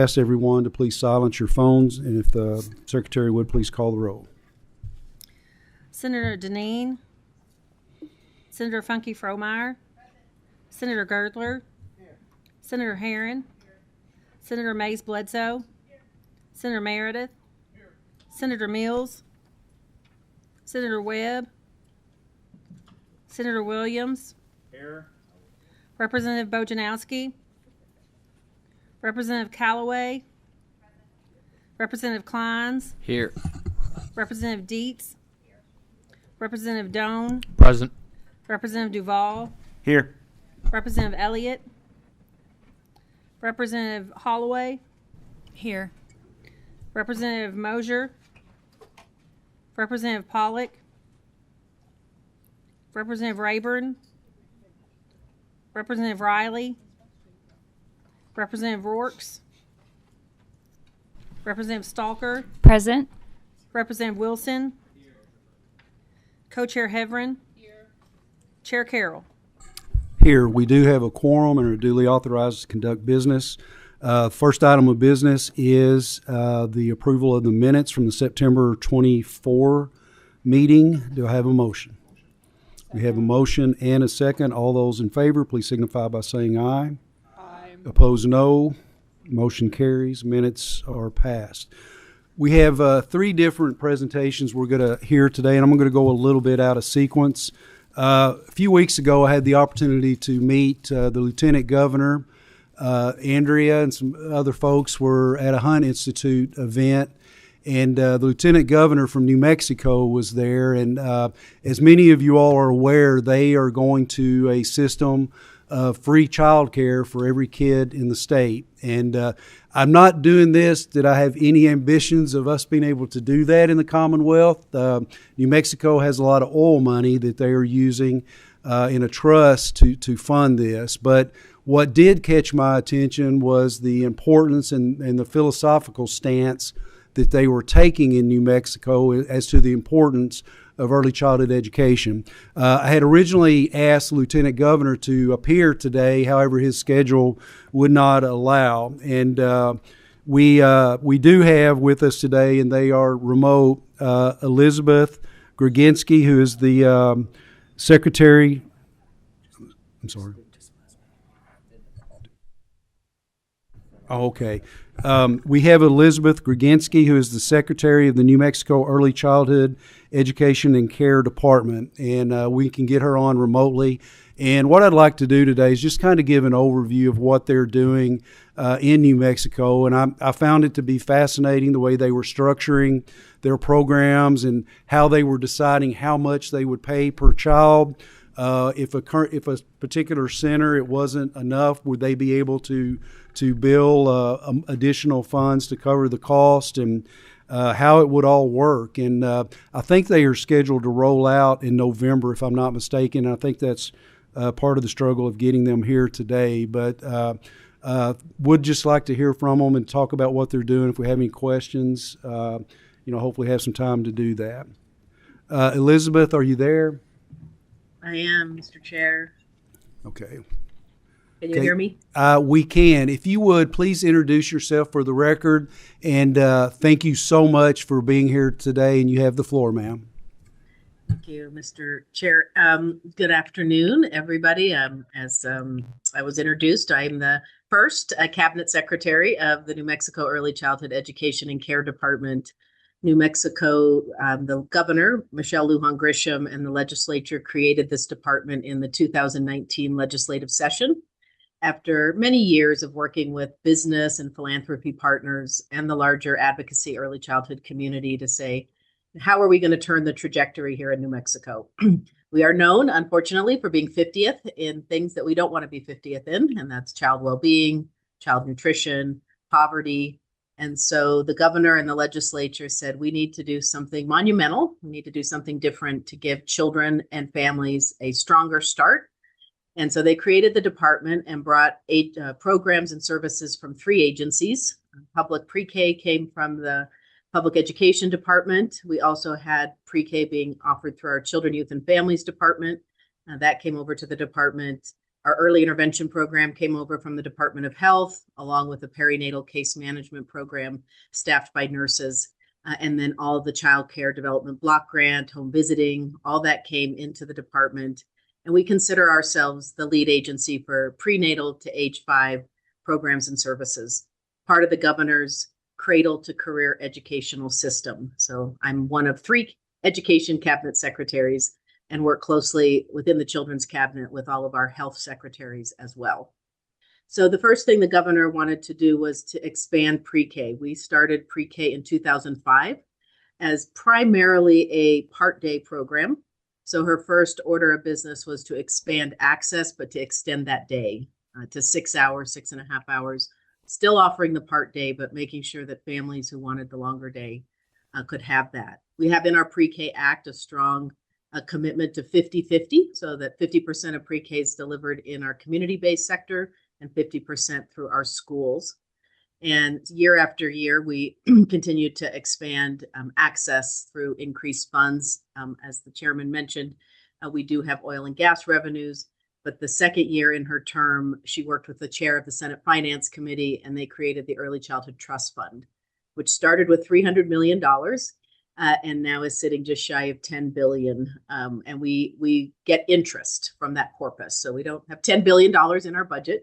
Ask everyone to please silence your phones, and if the secretary would please call the roll. Senator Deneen, Senator Funky Fromeyer, Senator Girdler, Senator Herron, Senator Mays Bledsoe, Senator Meredith, Senator Mills, Senator Webb, Senator Williams, Here. Representative Bojanowski, Representative Callaway, Representative Kleins, Here. Representative Dietz, Representative Doan, Present. Representative Duval, Here. Representative Elliott, Representative Holloway, Here. Representative Mosier, Representative Pollock, Representative Rayburn, Representative Riley, Representative Rorks, Representative Stalker, Present. Representative Wilson, Co-Chair Heverin, Chair Carroll. Here, we do have a quorum and are duly authorized to conduct business. First item of business is the approval of the minutes from the September 24 meeting. Do I have a motion? We have a motion and a second. All those in favor, please signify by saying aye. Aye. Opposed, no. Motion carries. Minutes are passed. We have three different presentations we're going to hear today, and I'm going to go a little bit out of sequence. A few weeks ago, I had the opportunity to meet the Lieutenant Governor. Andrea and some other folks were at a Hunt Institute event, and the Lieutenant Governor from New Mexico was there. And as many of you all are aware, they are going to a system of free child care for every kid in the state. And I'm not doing this that I have any ambitions of us being able to do that in the Commonwealth. New Mexico has a lot of oil money that they are using in a trust to fund this. But what did catch my attention was the importance and the philosophical stance that they were taking in New Mexico as to the importance of early childhood education. I had originally asked the Lieutenant Governor to appear today, however his schedule would not allow. And we do have with us today, and they are remote, Elizabeth Graginski, who is the Secretary. I'm sorry. Oh, okay. We have Elizabeth Graginski, who is the Secretary of the New Mexico Early Childhood Education and Care Department, and we can get her on remotely. And what I'd like to do today is just kind of give an overview of what they're doing in New Mexico. And I found it to be fascinating the way they were structuring their programs and how they were deciding how much they would pay per child. If a particular center, it wasn't enough, would they be able to bill additional funds to cover the cost, and how it would all work. And I think they are scheduled to roll out in November, if I'm not mistaken. I think that's part of the struggle of getting them here today. But would just like to hear from them and talk about what they're doing. If we have any questions, hopefully have some time to do that. Elizabeth, are you there? I am, Mr. Chair. Okay. Can you hear me? We can. If you would, please introduce yourself for the record, and thank you so much for being here today, and you have the floor, ma'am. Thank you, Mr. Chair. Good afternoon, everybody. As I was introduced, I am the first Cabinet Secretary of the New Mexico Early Childhood Education and Care Department. New Mexico, the governor, Michelle Lujan Grisham, and the legislature created this department in the 2019 legislative session after many years of working with business and philanthropy partners and the larger advocacy early childhood community to say, how are we going to turn the trajectory here in New Mexico? We are known, unfortunately, for being 50th in things that we don't want to be 50th in, and that's child well-being, child nutrition, poverty. And so the governor and the legislature said, we need to do something monumental. We need to do something different to give children and families a stronger start. And so they created the department and brought 8 programs and services from 3 agencies. Public pre-K came from the Public Education Department. We also had pre-K being offered through our Children, Youth, and Families Department. That came over to the department. Our early intervention program came over from the Department of Health, along with a perinatal case management program staffed by nurses. And then all of the child care development block grant, home visiting, all that came into the department. And we consider ourselves the lead agency for prenatal to age 5 programs and services, part of the governor's cradle to career educational system. So I'm one of 3 education cabinet secretaries and work closely within the children's cabinet with all of our health secretaries as well. So the first thing the governor wanted to do was to expand pre-K. We started pre-K in 2005 as primarily a part-day program. So her first order of business was to expand access, but to extend that day to 6 hours, 6.5 hours, still offering the part day, but making sure that families who wanted the longer day could have that. We have in our Pre-K Act a strong commitment to 50-50, so that 50% of pre-K is delivered in our community-based sector and 50% through our schools. And year after year, we continue to expand access through increased funds. As the chairman mentioned, we do have oil and gas revenues, but the second year in her term, she worked with the chair of the Senate Finance Committee, and they created the Early Childhood Trust Fund, which started with $300 million and now is sitting just shy of $10 billion. And we get interest from that corpus. So we don't have $10 billion in our budget.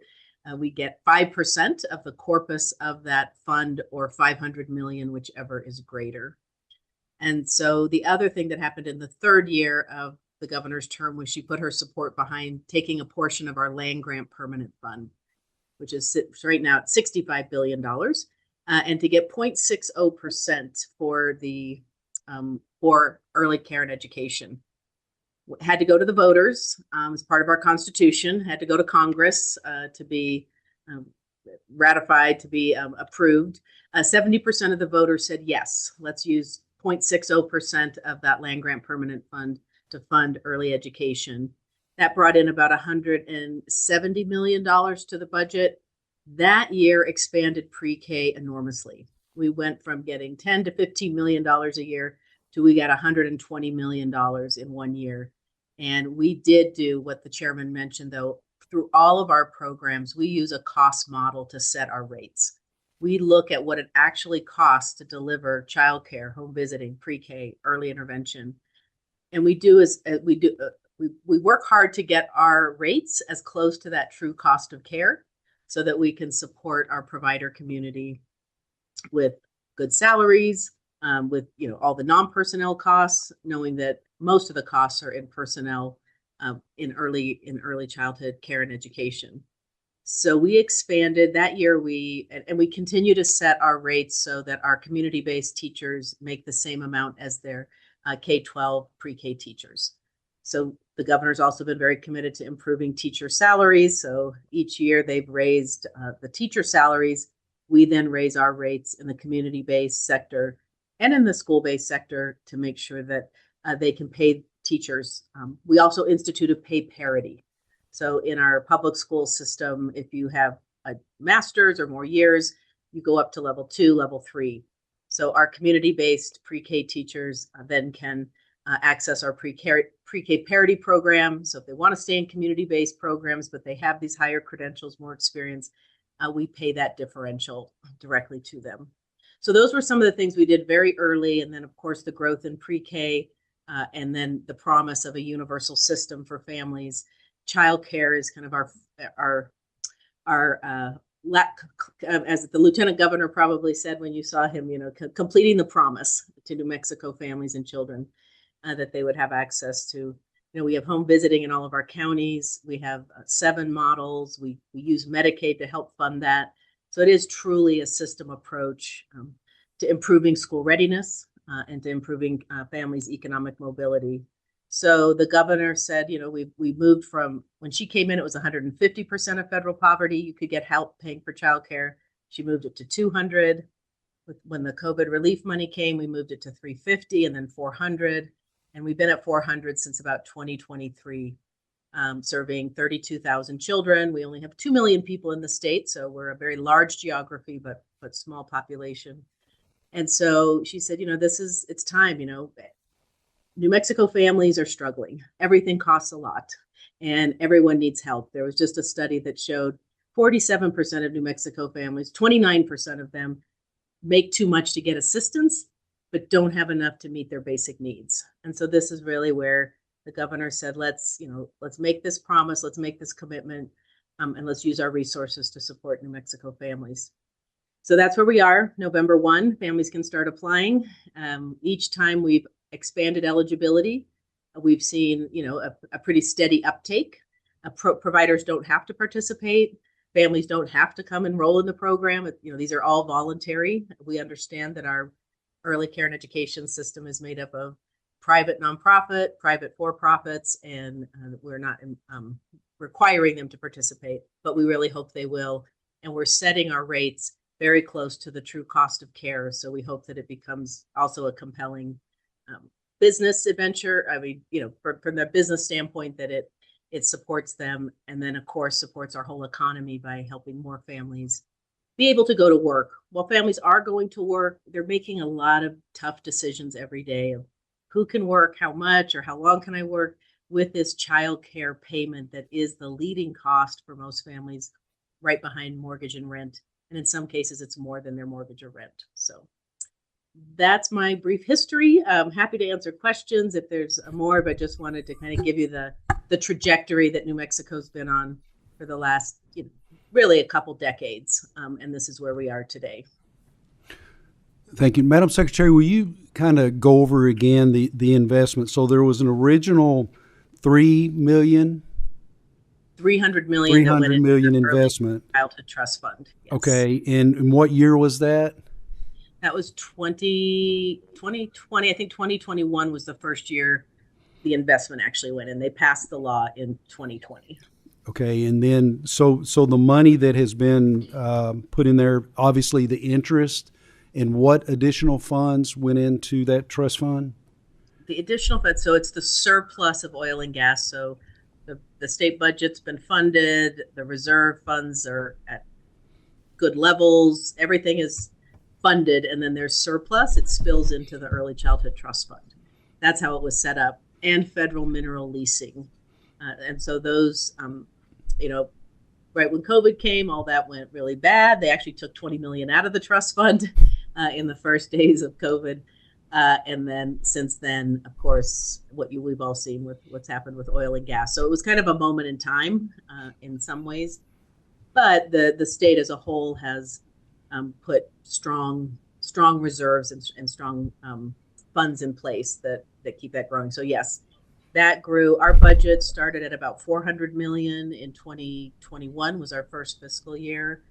We get 5% of the corpus of that fund, or 500 million, whichever is greater. And so the other thing that happened in the third year of the governor's term was she put her support behind taking a portion of our land grant permanent fund, which is right now at $65 billion, and to get 0.60% for the for early care and education. Had to go to the voters as part of our Constitution, had to go to Congress to be ratified, to be approved. 70% of the voters said, yes, let's use 0.60% of that land grant permanent fund to fund early education. That brought in about $170 million to the budget. That year expanded pre-K enormously. We went from getting $10 to $15 million a year to we got $120 million in 1 year. And we did do what the chairman mentioned, though, through all of our programs, we use a cost model to set our rates. We look at what it actually costs to deliver childcare, home visiting, pre-K, early intervention. And we work hard to get our rates as close to that true cost of care so that we can support our provider community with good salaries, with all the non-personnel costs, knowing that most of the costs are in personnel in early childhood care and education. So we expanded that year. We continue to set our rates so that our community-based teachers make the same amount as their K-12 pre-K teachers. So the governor's also been very committed to improving teacher salaries. So each year they've raised the teacher salaries. We then raise our rates in the community-based sector and in the school-based sector to make sure that they can pay teachers. We also instituted pay parity. So in our public school system, if you have a master's or more years, you go up to level 2, level 3. So our community-based pre-K teachers then can access our pre-K parity program. So if they want to stay in community-based programs, but they have these higher credentials, more experience, we pay that differential directly to them. So those were some of the things we did very early. And then, of course, the growth in pre-K and then the promise of a universal system for families. Childcare is kind of our as the lieutenant governor probably said when you saw him, completing the promise to New Mexico families and children that they would have access to. We have home visiting in all of our counties. We have 7 models. We use Medicaid to help fund that. So it is truly a system approach to improving school readiness and to improving families' economic mobility. So the governor said, we moved from when she came in, it was 150% of federal poverty. You could get help paying for childcare. She moved it to 200. When the COVID relief money came, we moved it to 350 and then 400. And we've been at 400 since about 2023, serving 32,000 children. We only have 2 million people in the state, so we're a very large geography, but small population. And so she said, it's time, New Mexico families are struggling. Everything costs a lot. and everyone needs help. There was just a study that showed 47% of New Mexico families, 29% of them make too much to get assistance, but don't have enough to meet their basic needs. And so this is really where the governor said, let's make this promise, let's make this commitment, and let's use our resources to support New Mexico families. So that's where we are. November 1, families can start applying. Each time we've expanded eligibility, we've seen, a pretty steady uptake. Providers don't have to participate. Families don't have to come enroll in the program. These are all voluntary. We understand that our early care and education system is made up of private nonprofit, private for-profits, and we're not requiring them to participate, but we really hope they will. And we're setting our rates very close to the true cost of care. So we hope that it becomes also a compelling business adventure. I mean, from the business standpoint, that it supports them, and then of course supports our whole economy by helping more families be able to go to work. While families are going to work, they're making a lot of tough decisions every day of who can work, how much, or how long can I work, with this child care payment that is the leading cost for most families, right behind mortgage and rent. And in some cases, it's more than their mortgage or rent. So that's my brief history. I'm happy to answer questions if there's more, but just wanted to kind of give you the trajectory that New Mexico's been on for the last, really a couple decades. And this is where we are today. Thank you. Madam Secretary, will you kind of go over again the investment? So there was an original $300 million investment. Childhood Trust Fund. Yes. Okay. And what year was that? That was 2020. I think 2021 was the first year the investment actually went in. They passed the law in 2020. Okay. And then, so the money that has been put in there, obviously the interest, and what additional funds went into that trust fund? The additional funds, so it's the surplus of oil and gas. So the state budget's been funded, the reserve funds are at good levels, everything is funded, and then there's surplus. It spills into the Early Childhood Trust Fund. That's how it was set up, and federal mineral leasing. And so those, right when COVID came, all that went really bad. They actually took $20 million out of the trust fund in the first days of COVID. And then since then, of course, we've all seen with what's happened with oil and gas. So it was kind of a moment in time in some ways. But the state as a whole has put strong reserves and strong funds in place that keep that growing. So yes, that grew. Our budget started at about $400 million in 2021 was our first fiscal year.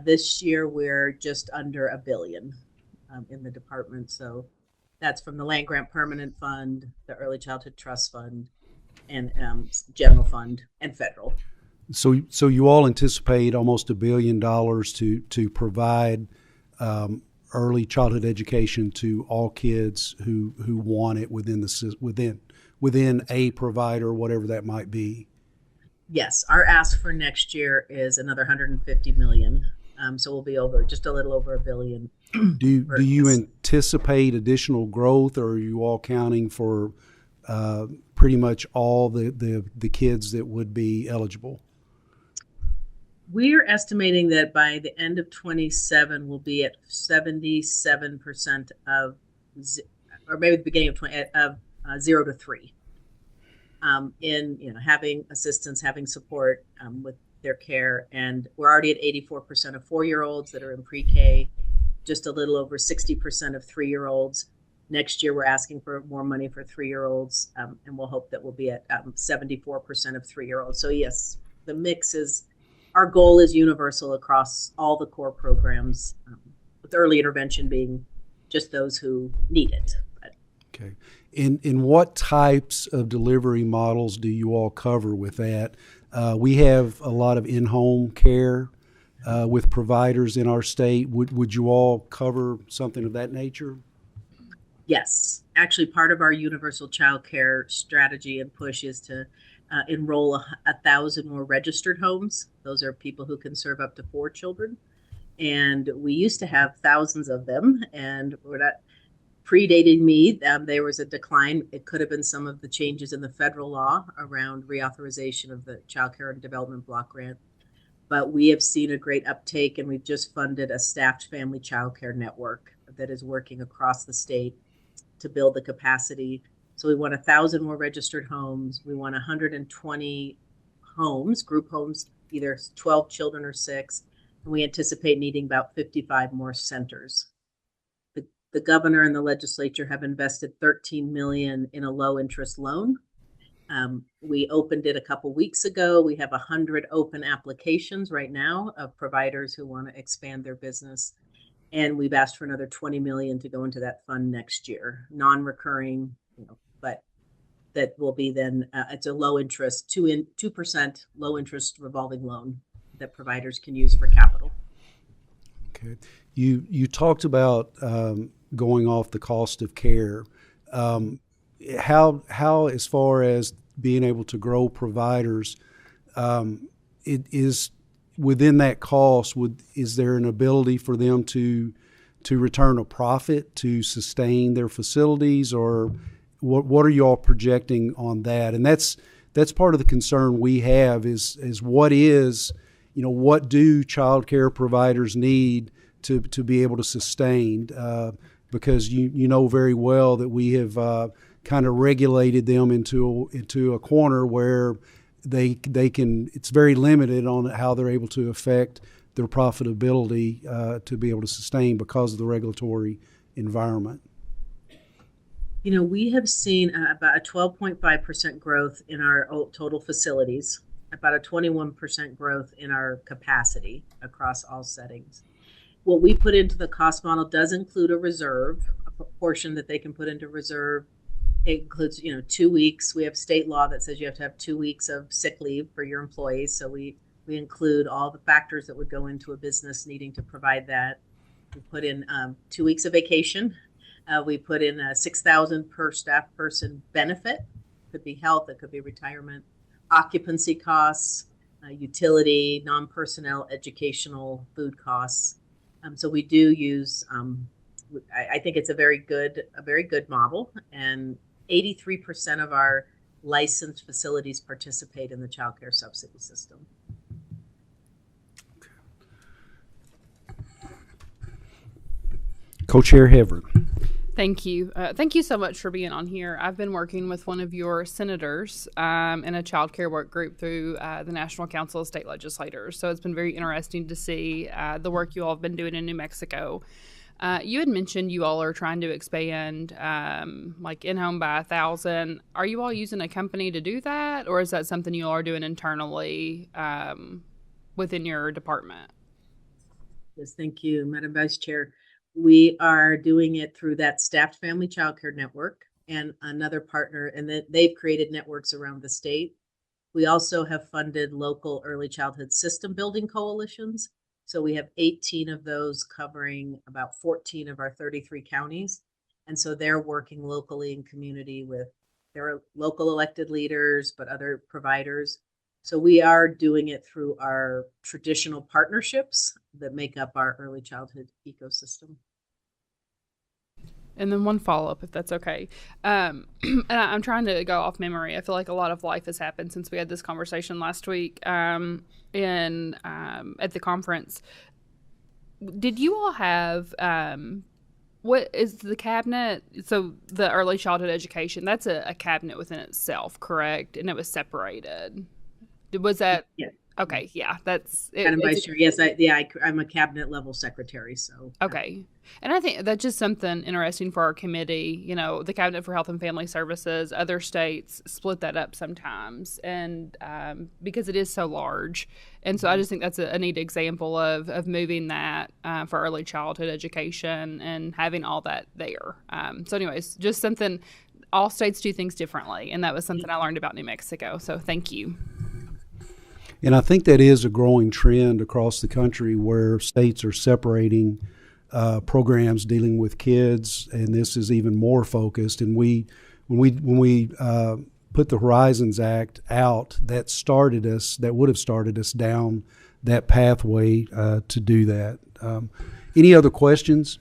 This year we're just under $1 billion in the department. So that's from the Land Grant Permanent Fund, the Early Childhood Trust Fund, and General Fund and federal. So you all anticipate almost $1 billion to provide early childhood education to all kids who want it within a provider, whatever that might be. Yes, our ask for next year is another $150 million. So we'll be just a little over $1 billion. Do you anticipate additional growth, or are you all counting for pretty much all the kids that would be eligible? We're estimating that by the end of 27, we'll be at 77% or maybe the beginning of 0 to 3. In having assistance, having support with their care, and we're already at 84% of 4-year-olds that are in pre-K, just a little over 60% of 3-year-olds. Next year, we're asking for more money for 3-year-olds, and we'll hope that we'll be at 74% of 3-year-olds. So yes, the mix is. Our goal is universal across all the core programs, with early intervention being just those who need it. Okay. In what types of delivery models do you all cover with that? We have a lot of in-home care with providers in our state. Would you all cover something of that nature? Yes. Actually, part of our universal child care strategy and push is to enroll 1,000 more registered homes. Those are people who can serve up to 4 children. And we used to have thousands of them, and we're not predating me, there was a decline. It could have been some of the changes in the federal law around reauthorization of the Child Care and Development Block Grant. But we have seen a great uptake, and we've just funded a staffed family child care network that is working across the state to build the capacity. So we want 1,000 more registered homes. We want 120 homes, group homes, either 12 children or 6. And we anticipate needing about 55 more centers. The governor and the legislature have invested $13 million in a low interest loan. We opened it a couple weeks ago. We have 100 open applications right now of providers who want to expand their business. And we've asked for another $20 million to go into that fund next year, non-recurring, but that will be then, it's a low interest, 2% low interest revolving loan that providers can use for capital. Okay. You talked about going off the cost of care. How as far as being able to grow providers, it is within that cost, is there an ability for them to return a profit to sustain their facilities, or what are you all projecting on that? And that's part of the concern we have is what do child care providers need to be able to sustain, because you know very well that we have kind of regulated them into a corner where they can, it's very limited on how they're able to affect their profitability to be able to sustain because of the regulatory environment. We have seen about a 12.5% growth in our total facilities, about a 21% growth in our capacity across all settings. What we put into the cost model does include a reserve, a portion that they can put into reserve. It includes, 2 weeks. We have state law that says you have to have 2 weeks of sick leave for your employees. So we include all the factors that would go into a business needing to provide that. We put in 2 weeks of vacation. We put in a $6,000 per staff person benefit. It could be health, it could be retirement, occupancy costs, utility, non-personnel, educational, food costs. So we do use. I think it's a very good model, and 83% of our licensed facilities participate in the child care subsidy system. Co-Chair Hever. Thank you. Thank you so much for being on here. I've been working with one of your senators in a child care work group through the National Council of State Legislators. So it's been very interesting to see the work you all have been doing in New Mexico. You had mentioned you all are trying to expand like in-home by 1,000. Are you all using a company to do that, or is that something you all are doing internally within your department? Yes, thank you, Madam Vice Chair. We are doing it through that staffed family child care network and another partner, and that they've created networks around the state. We also have funded local early childhood system building coalitions. So we have 18 of those covering about 14 of our 33 counties. And so they're working locally in community with their local elected leaders, but other providers. So we are doing it through our traditional partnerships that make up our early childhood ecosystem. And then one follow-up, if that's okay. And I'm trying to go off memory. I feel like a lot of life has happened since we had this conversation last week at the conference. Did you all have what is the cabinet? So the early childhood education, that's a cabinet within itself, correct? And it was separated. Was that? Yeah. Okay. Yeah. That's it. Madam Vice Chair. Yes. I'm a cabinet level secretary. So. Okay. And I think that's just something interesting for our committee. The Cabinet for Health and Family Services, other states split that up sometimes, and because it is so large. And so I just think that's a neat example of moving that for early childhood education and having all that there. So anyways, just something, all states do things differently. And that was something I learned about New Mexico. So thank you. And I think that is a growing trend across the country where states are separating programs dealing with kids, and this is even more focused. And when we put the Horizons Act out, that would have started us down that pathway to do that. Any other questions?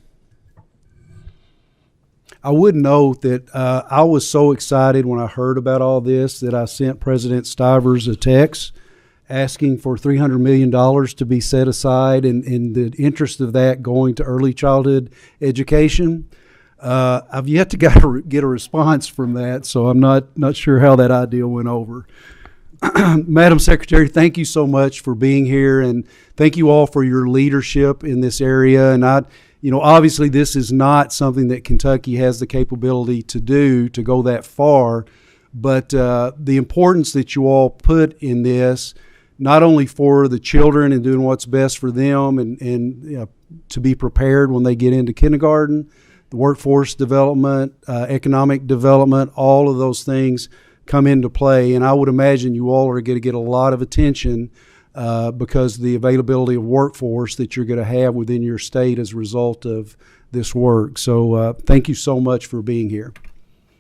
I would note that I was so excited when I heard about all this that I sent President Stivers a text asking for $300 million to be set aside in the interest of that going to early childhood education. I've yet to get a response from that, so I'm not sure how that idea went over. Madam Secretary, thank you so much for being here, and thank you all for your leadership in this area. And obviously this is not something that Kentucky has the capability to do, to go that far, but the importance that you all put in this, not only for the children and doing what's best for them and to be prepared when they get into kindergarten, the workforce development, economic development, all of those things come into play. And I would imagine you all are going to get a lot of attention because of the availability of workforce that you're going to have within your state as a result of this work. So thank you so much for being here.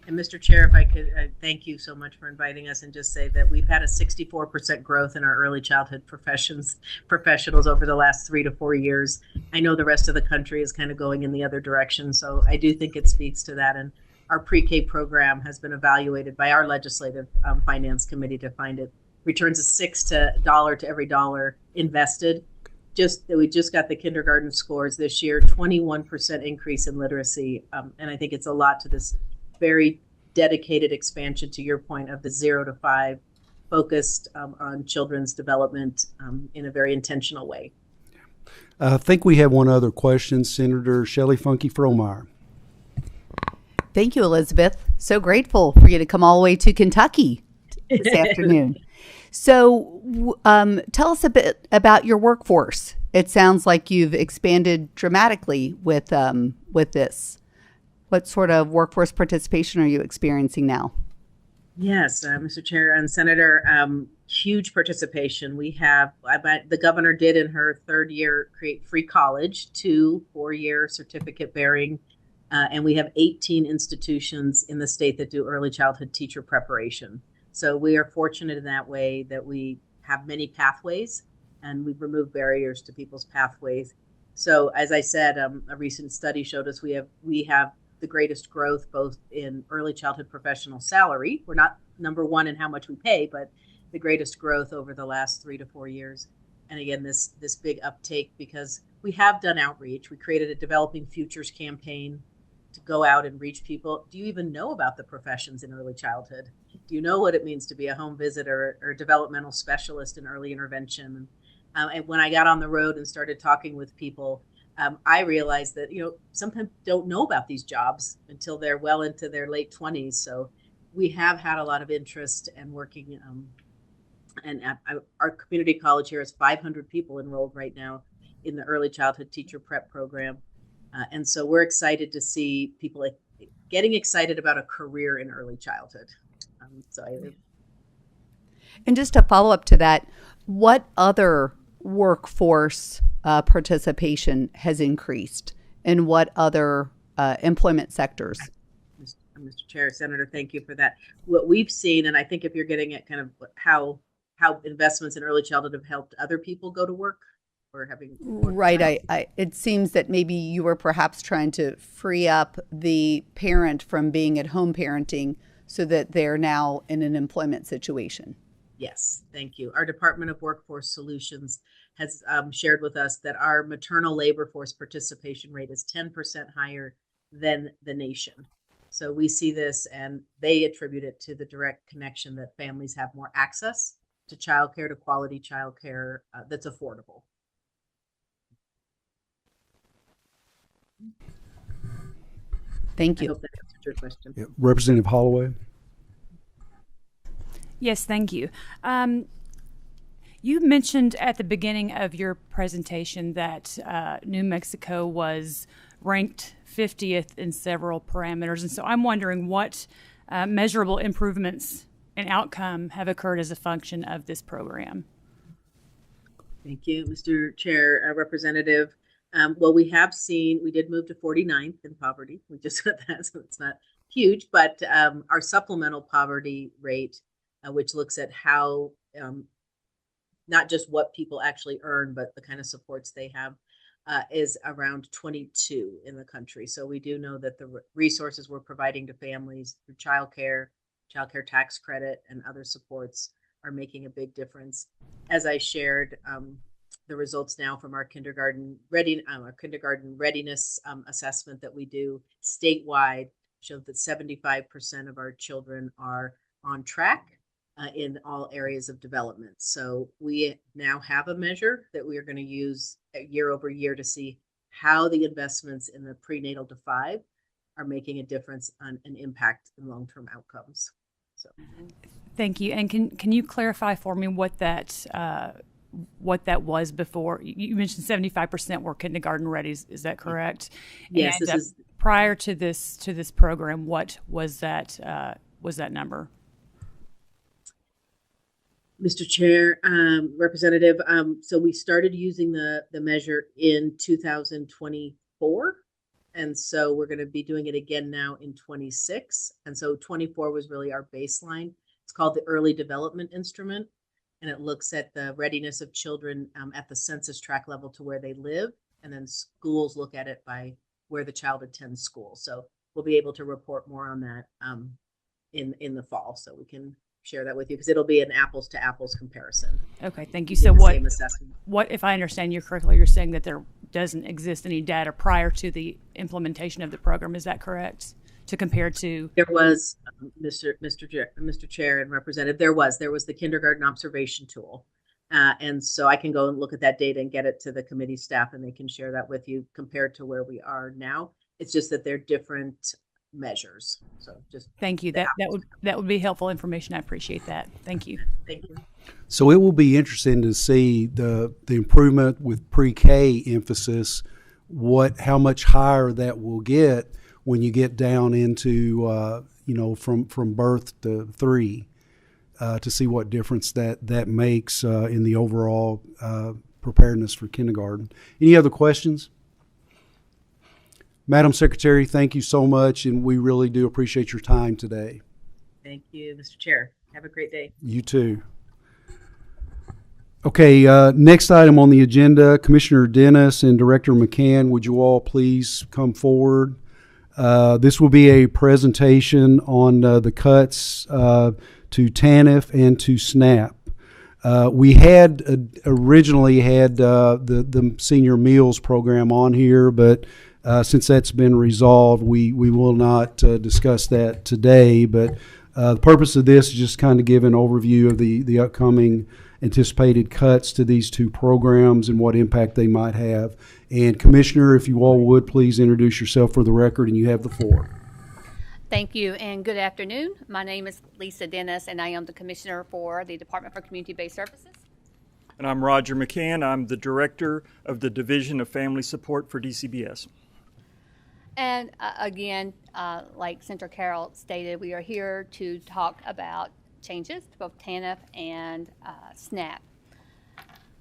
And Mr. Chair, if I could thank you so much for inviting us, and just say that we've had a 64% growth in our early childhood professionals over the last 3 to 4 years. I know the rest of the country is kind of going in the other direction, so I do think it speaks to that. And our pre-K program has been evaluated by our legislative finance committee to find it returns a $6 to every dollar invested. We just got the kindergarten scores this year, 21% increase in literacy, and I think it's a lot to this very dedicated expansion, to your point, of the 0 to 5, focused on children's development in a very intentional way. I think we have one other question, Senator Shelley Funky Fromeyer. Thank you, Elizabeth. So grateful for you to come all the way to Kentucky this afternoon. So tell us a bit about your workforce. It sounds like you've expanded dramatically with this. What sort of workforce participation are you experiencing now? Yes, Mr. Chair and Senator, huge participation. We have, the governor did in her 3rd year create free college, 2 4-year certificate bearing, and we have 18 institutions in the state that do early childhood teacher preparation. So we are fortunate in that way that we have many pathways, and we've removed barriers to people's pathways. So as I said, a recent study showed us we have the greatest growth both in early childhood professional salary. We're not number one in how much we pay, but the greatest growth over the last 3 to 4 years. And again, this big uptake because we have done outreach. We created a Developing Futures campaign to go out and reach people. Do you even know about the professions in early childhood? Do you know what it means to be a home visitor or developmental specialist in early intervention? And when I got on the road and started talking with people, I realized that, sometimes don't know about these jobs until they're well into their late 20s. So we have had a lot of interest and working. Our community college here has 500 people enrolled right now in the early childhood teacher prep program. And so we're excited to see people getting excited about a career in early childhood. And just to follow up to that, what other workforce participation has increased, and what other employment sectors? Mr. Chair, Senator, thank you for that. What we've seen, and I think if you're getting at kind of how investments in early childhood have helped other people go to work or having right. It seems that maybe you were perhaps trying to free up the parent from being at home parenting so that they're now in an employment situation. Yes, thank you. Our Department of Workforce Solutions has shared with us that our maternal labor force participation rate is 10% higher than the nation. So we see this, and they attribute it to the direct connection that families have more access to childcare, to quality childcare that's affordable. Thank you. I hope that answered your question. Yeah. Representative Holloway. Yes, thank you. You mentioned at the beginning of your presentation that New Mexico was ranked 50th in several parameters. And so I'm wondering what measurable improvements and outcome have occurred as a function of this program. Thank you, Mr. Chair, Representative. Well, we did move to 49th in poverty. We just got that, so it's not huge, but our supplemental poverty rate, which looks at how, not just what people actually earn, but the kind of supports they have, is around 22 in the country. So we do know that the resources we're providing to families through childcare tax credit, and other supports are making a big difference. As I shared, the results now from our kindergarten readiness assessment that we do statewide showed that 75% of our children are on track in all areas of development. So we now have a measure that we are going to use year over year to see how the investments in the prenatal to 5 are making a difference on an impact in long-term outcomes. So, Thank you. And can you clarify for me what that was before? You mentioned 75% were kindergarten ready. Is that correct? Yes. And, this is prior to this program. What was that number? Mr. Chair, Representative. So we started using the measure in 2024. And so we're going to be doing it again now in 26. And so 24 was really our baseline. It's called the Early Development Instrument. And it looks at the readiness of children at the census tract level to where they live. And then schools look at it by where the child attends school. So we'll be able to report more on that in the fall. So we can share that with you because it'll be an apples to apples comparison. Okay, thank you. So Same assessment. what, if I understand you correctly, you're saying that there doesn't exist any data prior to the implementation of the program. Is that correct? To compare to? There was, Mr. Chair and Representative, there was the kindergarten observation tool. And so I can go and look at that data and get it to the committee staff and they can share that with you compared to where we are now. It's just that they're different measures. So just thank you. That would be helpful information. I appreciate that. Thank you. Thank you. So it will be interesting to see the improvement with pre-K emphasis, how much higher that will get when you get down into from birth to 3, to see what difference that makes in the overall preparedness for kindergarten. Any other questions? Madam Secretary, thank you so much, and we really do appreciate your time today. Thank you, Mr. Chair. Have a great day. You too. Okay, next item on the agenda, Commissioner Dennis and Director McCann, would you all please come forward? This will be a presentation on the cuts to TANF and to SNAP. We had originally had the senior meals program on here, but since that's been resolved, we will not discuss that today. But the purpose of this is just kind of give an overview of the upcoming anticipated cuts to these two programs and what impact they might have. And Commissioner, if you all would, please introduce yourself for the record, and you have the floor. Thank you, and good afternoon. My name is Lisa Dennis, and I am the Commissioner for the Department for Community-Based Services. And I'm Roger McCann. I'm the Director of the Division of Family Support for DCBS. And again, like Senator Carroll stated, we are here to talk about changes to both TANF and SNAP.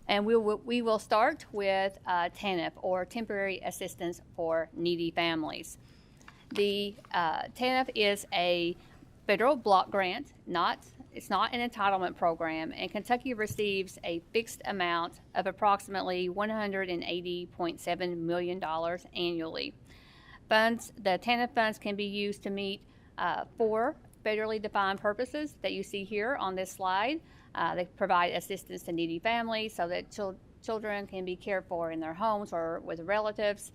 And we will start with TANF, or Temporary Assistance for Needy Families. The TANF is a federal block grant. It's not an entitlement program, and Kentucky receives a fixed amount of approximately $180.7 million annually. The TANF funds can be used to meet 4 federally defined purposes that you see here on this slide. They provide assistance to needy families so that children can be cared for in their homes or with relatives,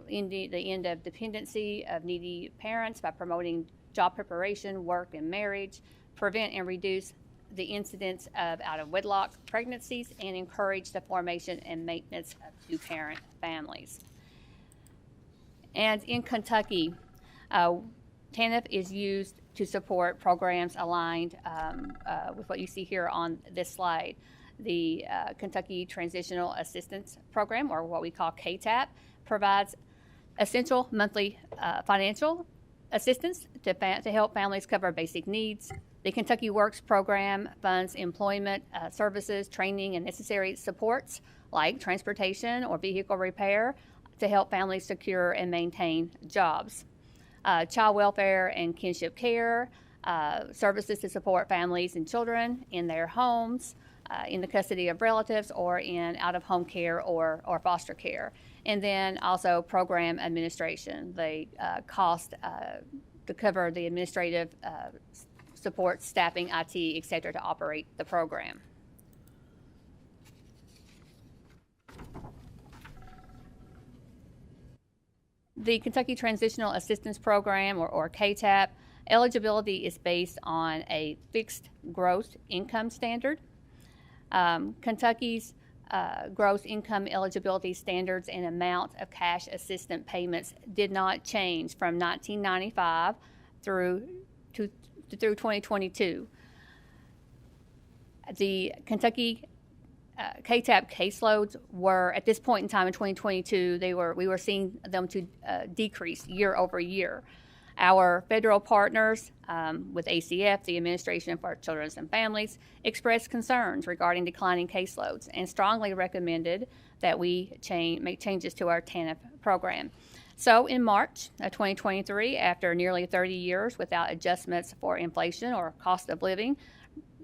in the end of dependency of needy parents by promoting job preparation, work, and marriage, prevent and reduce the incidence of out-of-wedlock pregnancies, and encourage the formation and maintenance of 2-parent families. And in Kentucky, TANF is used to support programs aligned with what you see here on this slide. The Kentucky Transitional Assistance Program, or what we call KTAP, provides essential monthly financial assistance to help families cover basic needs. The Kentucky Works program funds employment services, training, and necessary supports like transportation or vehicle repair to help families secure and maintain jobs. Child welfare and kinship care, services to support families and children in their homes, in the custody of relatives or in out-of-home care or foster care. And then also program administration, the cost to cover the administrative support, staffing, IT, et cetera, to operate the program. The Kentucky Transitional Assistance Program, or KTAP, eligibility is based on a fixed gross income standard. Kentucky's gross income eligibility standards and amount of cash assistance payments did not change from 1995 through 2022. The Kentucky KTAP caseloads were, at this point in time in 2022, we were seeing them to decrease year over year. Our federal partners with ACF, the Administration for Children and Families, expressed concerns regarding declining caseloads and strongly recommended that we make changes to our TANF program. So in March of 2023, after nearly 30 years without adjustments for inflation or cost of living,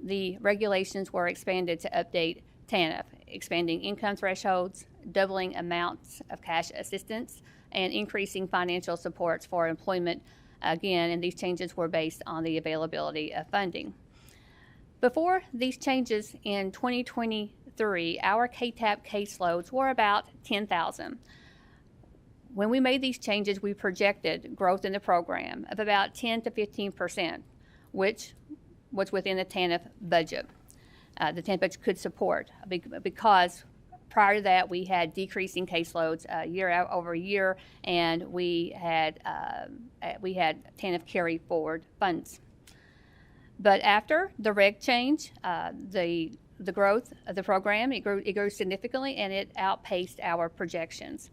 the regulations were expanded to update TANF, expanding income thresholds, doubling amounts of cash assistance, and increasing financial supports for employment. Again, and these changes were based on the availability of funding. Before these changes in 2023, our KTAP caseloads were about 10,000. When we made these changes, we projected growth in the program of about 10 to 15%, which was within the TANF budget. The TANF budget could support, because prior to that, we had decreasing caseloads year over year, and we had TANF carry forward funds. But after the reg change, the growth of the program, it grew significantly, and it outpaced our projections.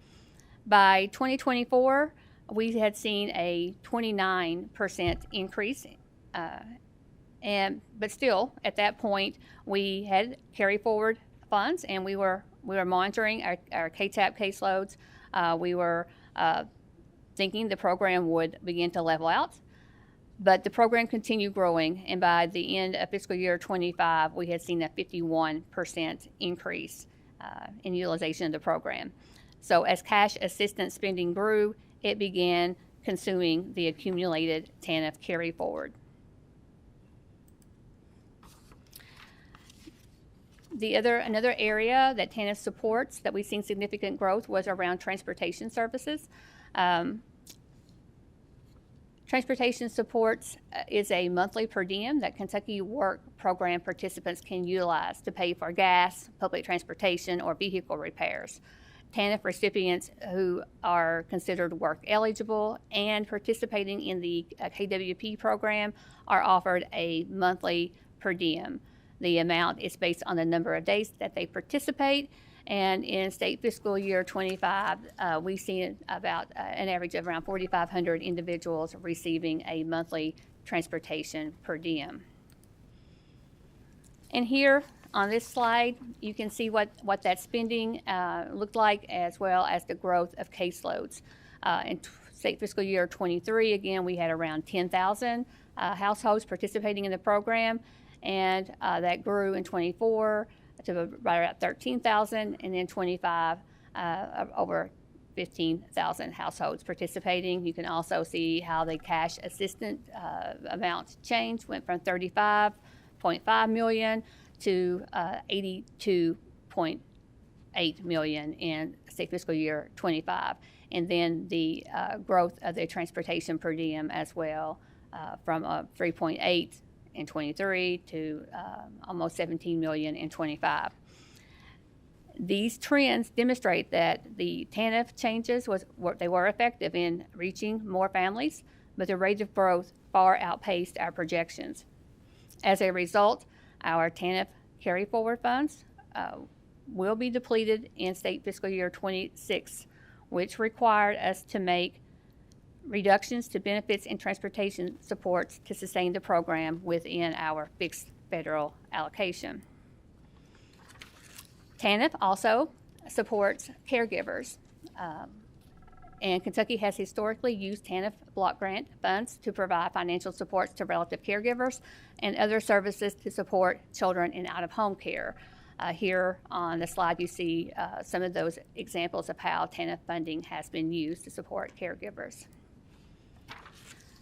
By 2024, we had seen a 29% increase, but still, at that point, we had carry forward funds, and we were monitoring our KTAP caseloads. We were thinking the program would begin to level out, but the program continued growing, and by the end of fiscal year 25, we had seen a 51% increase in utilization of the program. So as cash assistance spending grew, it began consuming the accumulated TANF carry forward. Another area that TANF supports that we've seen significant growth was around transportation services. Transportation supports is a monthly per diem that Kentucky Work Program participants can utilize to pay for gas, public transportation, or vehicle repairs. TANF recipients who are considered work eligible and participating in the KWP program are offered a monthly per diem. The amount is based on the number of days that they participate, and in state fiscal year 25, we've seen about an average of around 4,500 individuals receiving a monthly transportation per diem. And here on this slide, you can see what that spending looked like, as well as the growth of caseloads. In state fiscal year 23, again, we had around 10,000 households participating in the program, and that grew in 24 to right around 13,000, and then 25 over 15,000 households participating. You can also see how the cash assistance amount changed, went from 35.5 million to 82.8 million in state fiscal year 25. And then the growth of the transportation per diem as well, from 3.8 in 23 to almost 17 million in 25. These trends demonstrate that the TANF changes were effective in reaching more families, but the rate of growth far outpaced our projections. As a result, our TANF carry forward funds will be depleted in state fiscal year 26, which required us to make reductions to benefits and transportation supports to sustain the program within our fixed federal allocation. TANF also supports caregivers. And Kentucky has historically used TANF block grant funds to provide financial supports to relative caregivers and other services to support children in out-of-home care. Here on the slide, you see some of those examples of how TANF funding has been used to support caregivers.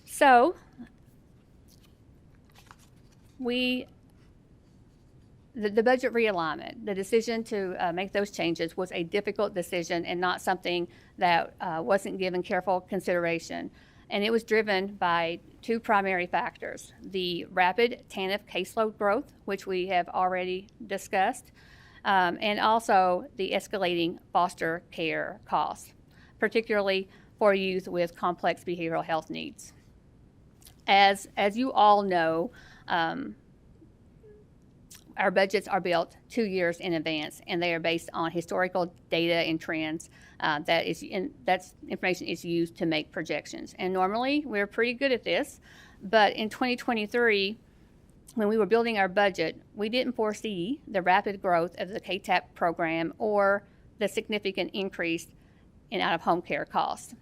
So, the budget realignment, the decision to make those changes was a difficult decision and not something that wasn't given careful consideration. And it was driven by two primary factors: the rapid TANF caseload growth, which we have already discussed, and also the escalating foster care costs, particularly for youth with complex behavioral health needs. As you all know, our budgets are built 2 years in advance, and they are based on historical data and trends. That information is used to make projections. And normally, we're pretty good at this. But in 2023, when we were building our budget, we didn't foresee the rapid growth of the KTAP program or the significant increase in out-of-home care costs.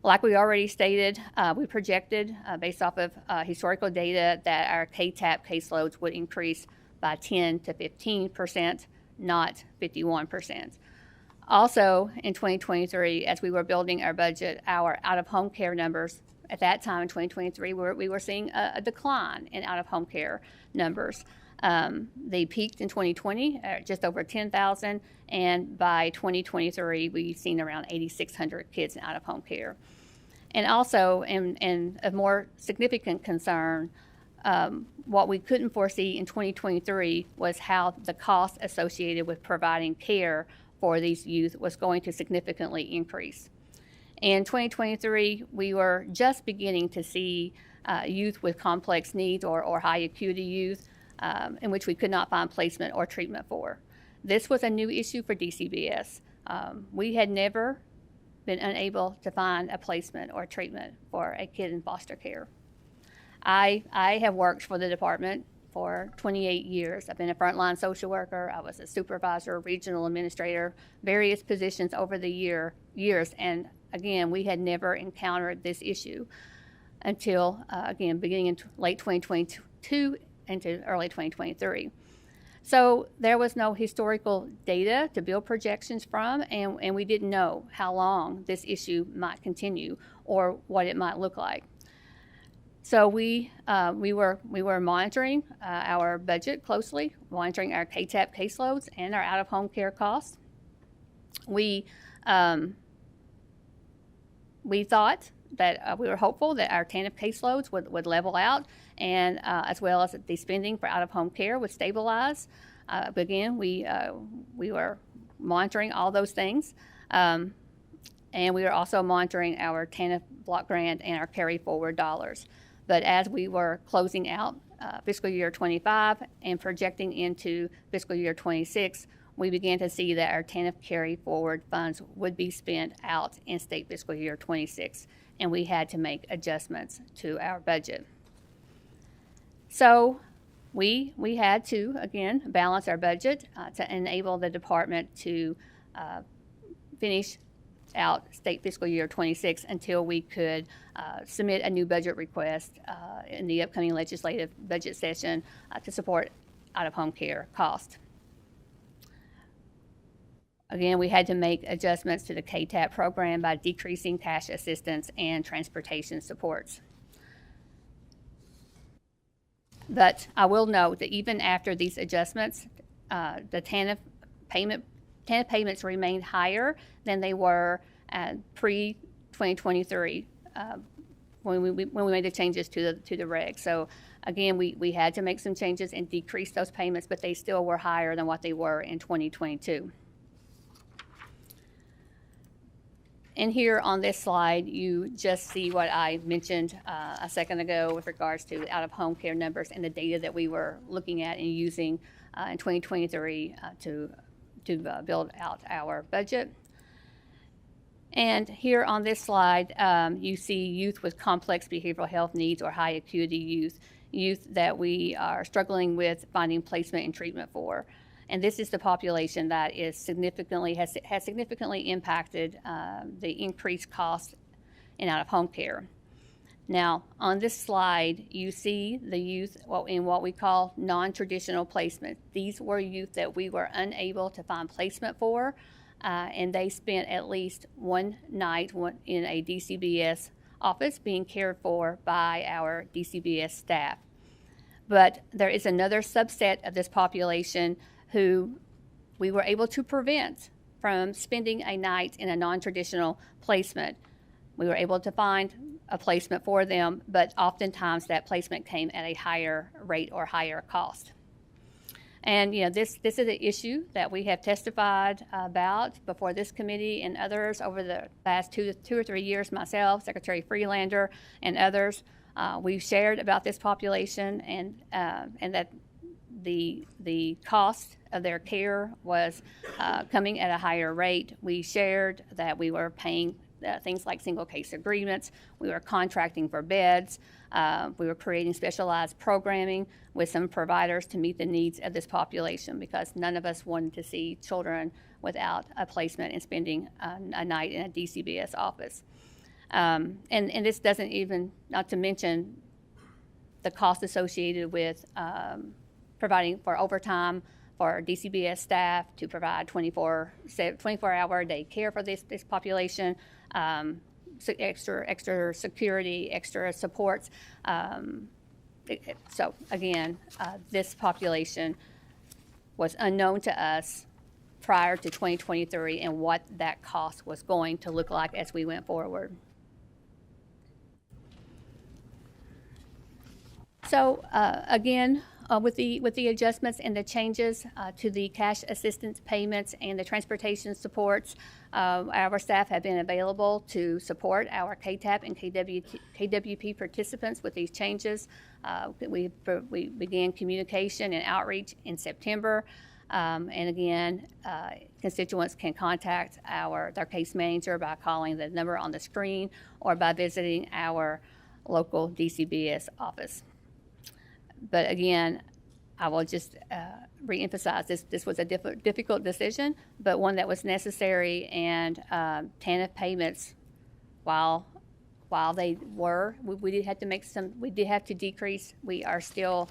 Like we already stated, we projected, based off of historical data, that our KTAP caseloads would increase by 10 to 15%, not 51%. Also, in 2023, as we were building our budget, our out-of-home care numbers, at that time in 2023, we were seeing a decline in out-of-home care numbers. They peaked in 2020 at just over 10,000, and by 2023, we've seen around 8,600 kids in out-of-home care. And also, and a more significant concern, what we couldn't foresee in 2023 was how the cost associated with providing care for these youth was going to significantly increase. In 2023, we were just beginning to see youth with complex needs or high acuity youth in which we could not find placement or treatment for. This was a new issue for DCBS. We had never been unable to find a placement or treatment for a kid in foster care. I have worked for the department for 28 years. I've been a frontline social worker. I was a supervisor, regional administrator, various positions over the years. And again, we had never encountered this issue until, again, beginning in late 2022 into early 2023. So there was no historical data to build projections from, and we didn't know how long this issue might continue or what it might look like. So we were monitoring our budget closely, monitoring our KTAP caseloads and our out-of-home care costs. We thought that we were hopeful that our TANF caseloads would level out, and as well as the spending for out-of-home care would stabilize. But again, we were monitoring all those things, and we were also monitoring our TANF block grant and our carry forward dollars. But as we were closing out fiscal year 25 and projecting into fiscal year 26, we began to see that our TANF carry forward funds would be spent out in state fiscal year 26, and we had to make adjustments to our budget. So we had to, again, balance our budget to enable the department to finish out state fiscal year 26 until we could submit a new budget request in the upcoming legislative budget session to support out-of-home care cost. Again, we had to make adjustments to the KTAP program by decreasing cash assistance and transportation supports. But I will note that even after these adjustments, the TANF payments remained higher than they were pre-2023 when we made the changes to the reg. So again, we had to make some changes and decrease those payments, but they still were higher than what they were in 2022. And here on this slide, you just see what I mentioned a second ago with regards to out-of-home care numbers and the data that we were looking at and using in 2023 to build out our budget. And here on this slide, you see youth with complex behavioral health needs or high acuity youth that we are struggling with finding placement and treatment for. And this is the population that is significantly has significantly impacted the increased cost in out-of-home care. Now, on this slide, you see the youth in what we call non-traditional placement. These were youth that we were unable to find placement for, and they spent at least one night in a DCBS office being cared for by our DCBS staff. But there is another subset of this population who we were able to prevent from spending a night in a non-traditional placement. We were able to find a placement for them, but oftentimes that placement came at a higher rate or higher cost. And this is an issue that we have testified about before this committee and others over the past two or 3 years. Myself, Secretary Freelander, and others, we've shared about this population and that the cost of their care was coming at a higher rate. We shared that we were paying things like single case agreements. We were contracting for beds. We were creating specialized programming with some providers to meet the needs of this population, because none of us wanted to see children without a placement and spending a night in a DCBS office. And this doesn't even, not to mention the cost associated with providing for overtime for DCBS staff to provide 24-hour day care for this population, extra security, extra supports. So again, this population was unknown to us prior to 2023 and what that cost was going to look like as we went forward. So again, with the adjustments and the changes to the cash assistance payments and the transportation supports, our staff have been available to support our KTAP and KWP participants with these changes. We began communication and outreach in September. And again, constituents can contact their case manager by calling the number on the screen or by visiting our local DCBS office. But again, I will just reemphasize this was a difficult decision, but one that was necessary. And TANF payments, while they were, we did have to decrease. They are still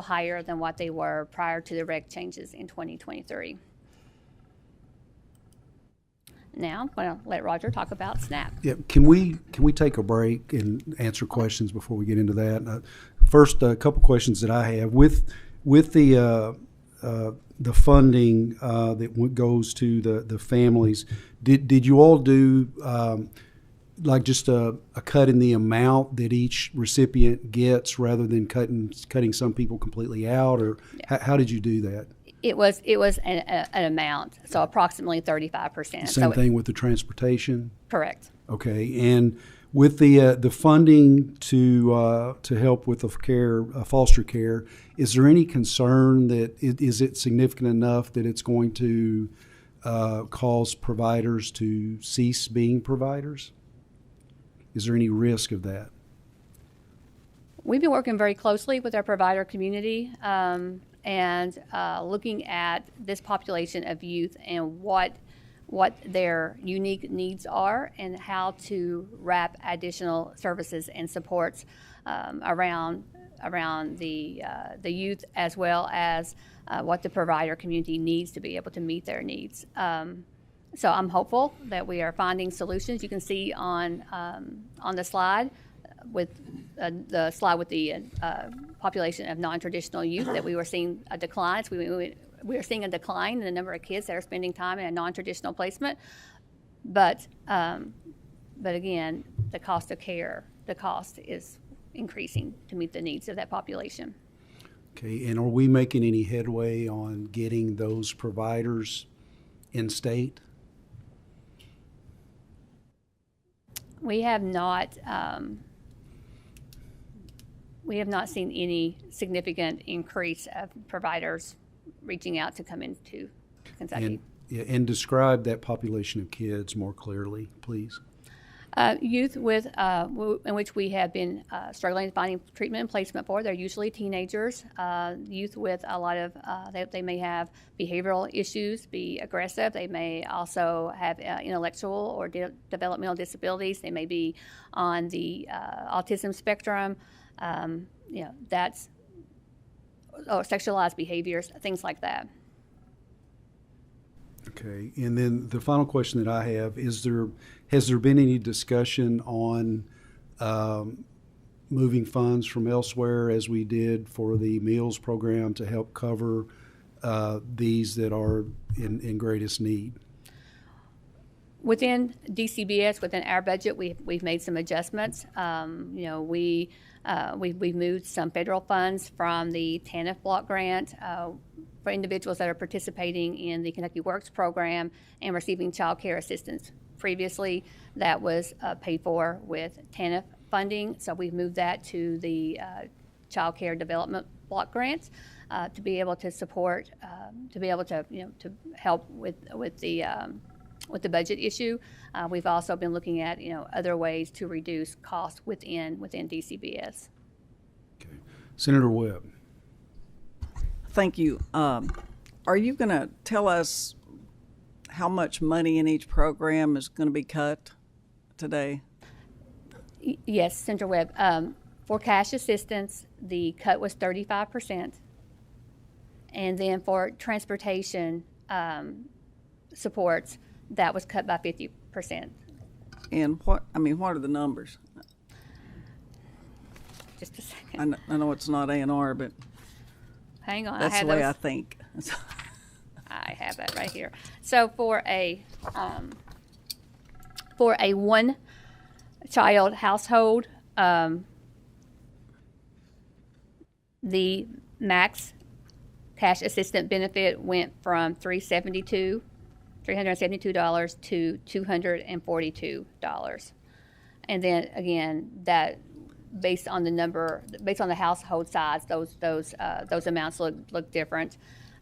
higher than what they were prior to the reg changes in 2023. Now I'm going to let Roger talk about SNAP. Yeah, can we take a break and answer questions before we get into that? First, a couple questions that I have with the funding that goes to the families. Did you all do like just a cut in the amount that each recipient gets rather than cutting some people completely out, or how did you do that? It was an amount, so approximately 35%. Same thing with the transportation? Correct. Okay, and with the funding to help with the care, foster care, is there any concern that is it significant enough that it's going to cause providers to cease being providers? Is there any risk of that? We've been working very closely with our provider community and looking at this population of youth and what their unique needs are and how to wrap additional services and supports around the youth, as well as what the provider community needs to be able to meet their needs. So I'm hopeful that we are finding solutions. You can see on the slide with the slide with the population of non-traditional youth that we were seeing a decline. So we are seeing a decline in the number of kids that are spending time in a non-traditional placement. But again, the cost of care, the cost is increasing to meet the needs of that population. Okay, and are we making any headway on getting those providers in state? We have not seen any significant increase of providers reaching out to come into Kentucky. And describe that population of kids more clearly, please. Youth with in which we have been struggling finding treatment and placement for. They're usually teenagers. Youth with a lot of they may have behavioral issues, be aggressive. They may also have intellectual or developmental disabilities. They may be on the autism spectrum. That's or sexualized behaviors, things like that. Okay, and then the final question that I have is has there been any discussion on moving funds from elsewhere, as we did for the meals program, to help cover these that are in greatest need? Within DCBS, within our budget, we've made some adjustments. We've moved some federal funds from the TANF block grant for individuals that are participating in the Kentucky Works program and receiving child care assistance. Previously, that was paid for with TANF funding, so we've moved that to the child care development block grants to be able to support, to help with the budget issue. We've also been looking at other ways to reduce costs within DCBS. Okay, Senator Webb. Thank you. Are you going to tell us how much money in each program is going to be cut today? Yes, Senator Webb. For cash assistance, the cut was 35%. And then for transportation supports, that was cut by 50%. And what are the numbers? Just a second. I know it's not A&R, but hang on. that's the way I think. I have that right here. So for a one-child household, the max cash assistant benefit went from $372 to $242. And then again, that based on the household size, those amounts look different.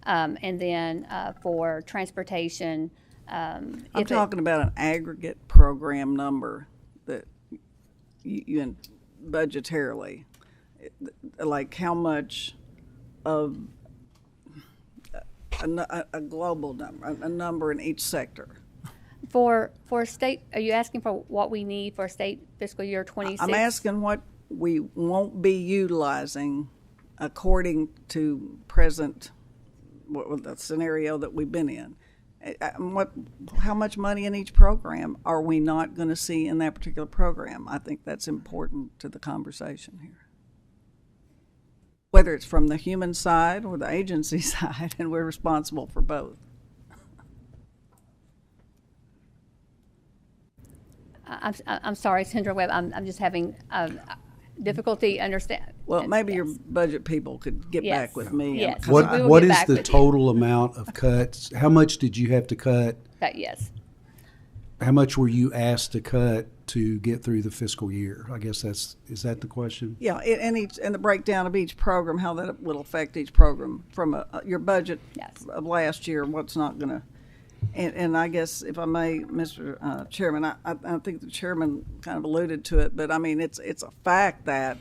And then for transportation, I'm talking about an aggregate program number that you budgetarily, like how much of a global number, a number in each sector. For state, are you asking for what we need for state fiscal year 26? I'm asking what we won't be utilizing according to present the scenario that we've been in. How much money in each program are we not going to see in that particular program? I think that's important to the conversation here. Whether it's from the human side or the agency side, and we're responsible for both. I'm sorry, Senator Webb. I'm just having difficulty understand. Well, maybe your budget people could get back with me. Yes. What is the total amount of cuts? How much did you have to cut? Yes. How much were you asked to cut to get through the fiscal year? I guess is that the question? Yeah, and the breakdown of each program, how that will affect each program from your budget of last year, what's not going to. And I guess, if I may, Mr. Chairman, I think the chairman kind of alluded to it, but I mean, it's a fact that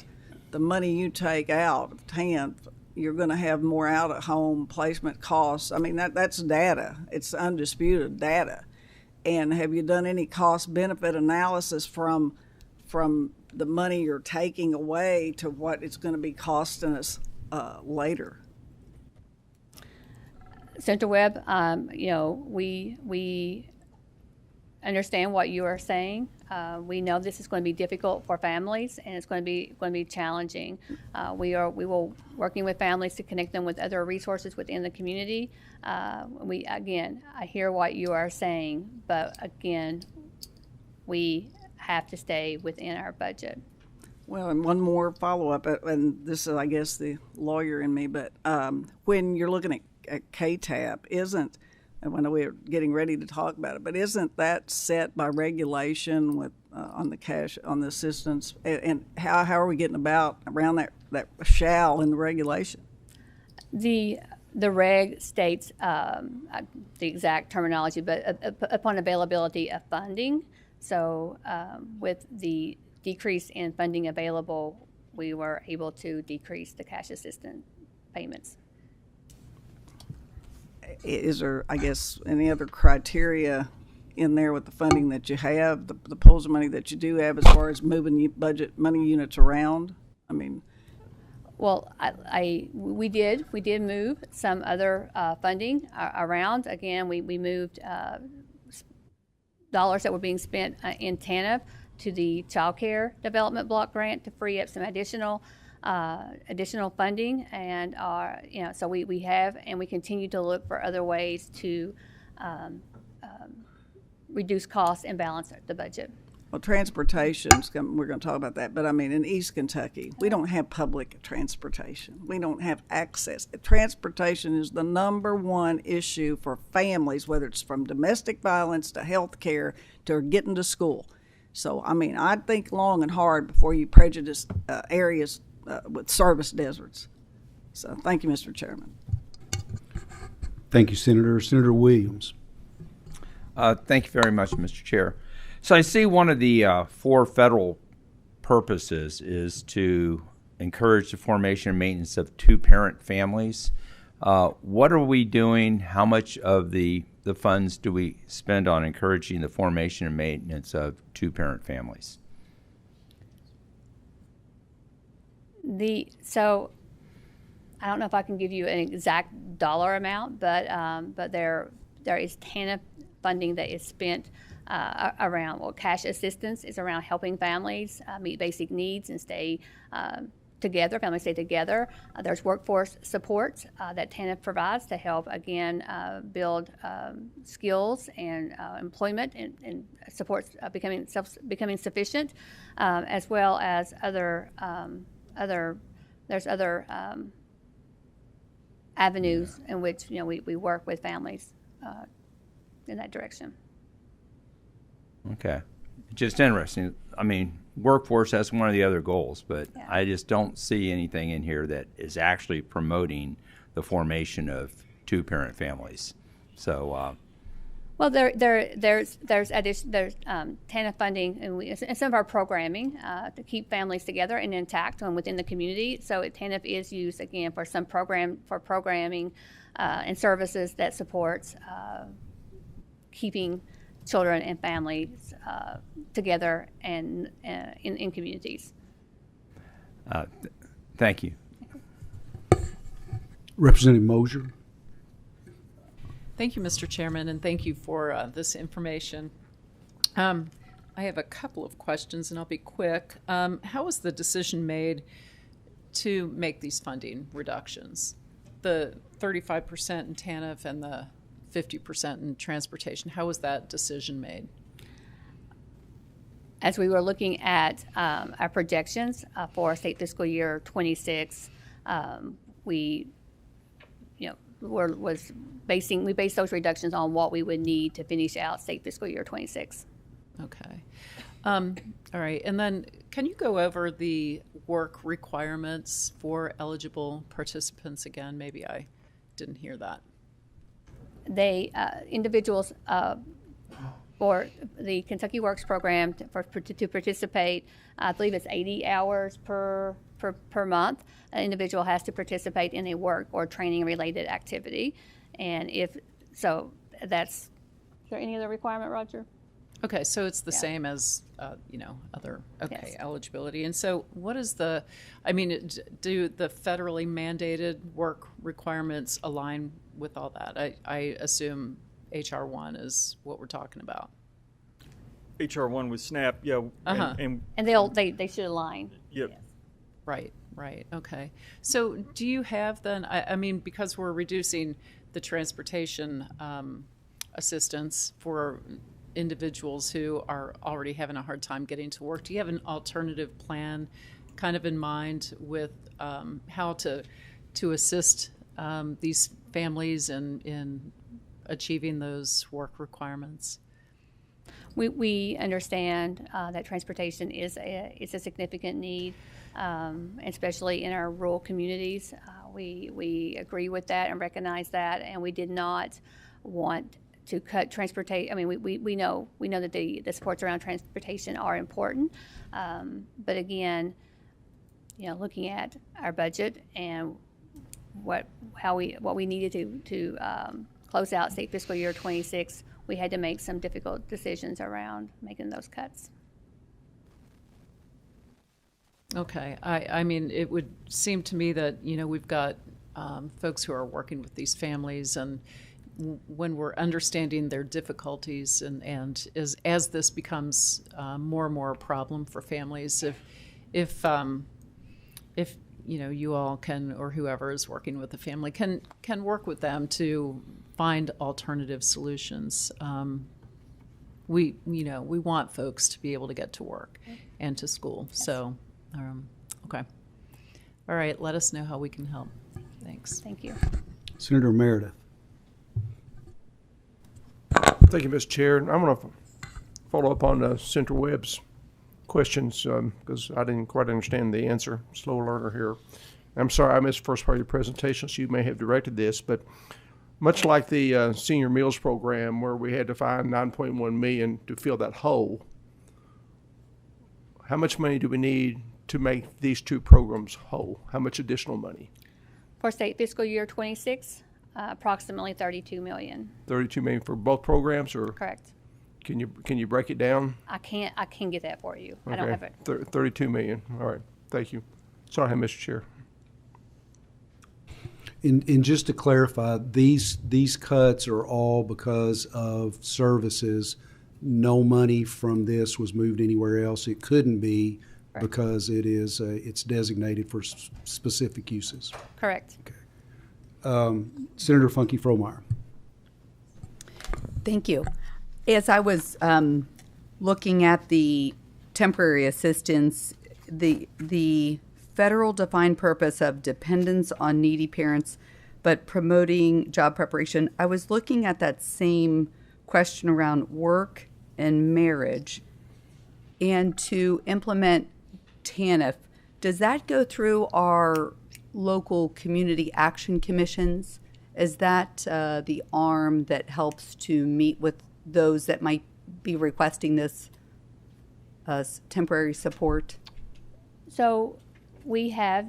the money you take out of TANF, you're going to have more out-of-home placement costs. I mean, that's data. It's undisputed data. And have you done any cost-benefit analysis from the money you're taking away to what it's going to be costing us later? Senator Webb, we understand what you are saying. We know this is going to be difficult for families, and it's going to be challenging. We will working with families to connect them with other resources within the community. I hear what you are saying, but again, we have to stay within our budget. Well, and one more follow-up, and this is, I guess, the lawyer in me, but when you're looking at KTAP, and I know we're getting ready to talk about it, but isn't that set by regulation with on the assistance, and how are we getting around that shall in the regulation? The reg states the exact terminology, but upon availability of funding. So with the decrease in funding available, we were able to decrease the cash assistance payments. Is there, I guess, any other criteria in there with the funding that you have, the pools of money that you do have, as far as moving budget money units around? I mean, well, we did move some other funding around. Again, we moved dollars that were being spent in TANF to the Child Care Development Block Grant to free up some additional funding, and so we have and we continue to look for other ways to reduce costs and balance the budget. well, we're going to talk about that, but I mean, in East Kentucky, we don't have public transportation. We don't have access. Transportation is the number one issue for families, whether it's from domestic violence to health care to getting to school. So, I mean, I'd think long and hard before you prejudice areas with service deserts. So, thank you, Mr. Chairman. Thank you, Senator. Senator Williams. Thank you very much, Mr. Chair. So I see one of the 4 federal purposes is to encourage the formation and maintenance of 2-parent families. What are we doing? How much of the funds do we spend on encouraging the formation and maintenance of 2-parent families? So I don't know if I can give you an exact dollar amount, but there is TANF funding that is spent around, well, cash assistance is around helping families meet basic needs and stay together, families stay together. There's workforce support that TANF provides to help, again, build skills and employment and supports becoming sufficient, as well as other avenues in which we work with families in that direction. Okay. Just interesting. I mean, workforce, that's one of the other goals, but Yeah. I just don't see anything in here that is actually promoting the formation of 2-parent families. So, Well, there's TANF funding and some of our programming to keep families together and intact and within the community. So TANF is used again for some programming and services that supports keeping children and families together and in communities. thank you. Representative Mosier. Thank you, Mr. Chairman, and thank you for this information. I have a couple of questions, and I'll be quick. How was the decision made to make these funding reductions? The 35% in TANF and the 50% in transportation. How was that decision made? As we were looking at our projections for state fiscal year 26, we based those reductions on what we would need to finish out state fiscal year 26. Okay. All right. And then can you go over the work requirements for eligible participants again? Maybe I didn't hear that. Individuals for the Kentucky Works program to participate, I believe it's 80 hours per month. An individual has to participate in a work or training related activity. And is there any other requirement, Roger? Okay, so it's the same as, other, Yes. eligibility. And so what is do the federally mandated work requirements align with all that? I assume HR 1 is what we're talking about. HR 1 with SNAP, yeah. Uh-huh. And they should align. Yep. Yes. Right, okay. So do you have then, because we're reducing the transportation assistance for individuals who are already having a hard time getting to work, do you have an alternative plan kind of in mind with how to assist these families in achieving those work requirements? We understand that transportation is a significant need, especially in our rural communities. We agree with that and recognize that, and we did not want to cut transportation. I mean, we know that the supports around transportation are important, but again, looking at our budget and what we needed to close out state fiscal year 26, we had to make some difficult decisions around making those cuts. Okay. I mean, it would seem to me that, we've got folks who are working with these families, and when we're understanding their difficulties and as this becomes more and more a problem for families, if you all can, or whoever is working with the family can work with them to find alternative solutions. We want folks to be able to get to work and to school. Yes. So, okay. All right. Let us know how we can help. Thanks. Thank you. Senator Meredith. Thank you, Mr. Chair. I'm going to follow up on Senator Webb's questions because I didn't quite understand the answer. Slow learner here. I'm sorry I missed the first part of your presentation, so you may have directed this, but much like the senior meals program where we had to find $9.1 million to fill that hole, how much money do we need to make these two programs whole? How much additional money? For state fiscal year 26, approximately $32 million. $32 million for both programs, or correct? Can you break it down? I can get that for you. Okay. I don't have it. 32 million. All right. Thank you. Sorry, Mr. Chair. And just to clarify, these cuts are all because of services. No money from this was moved anywhere else. It couldn't be right. because it's designated for specific uses. Correct. Okay. Senator Funky Fromeyer. Thank you. As I was looking at the temporary assistance, the federal defined purpose of dependence on needy parents, but promoting job preparation, I was looking at that same question around work and marriage. And to implement TANF, does that go through our local community action commissions? Is that the arm that helps to meet with those that might be requesting this temporary support? So we have,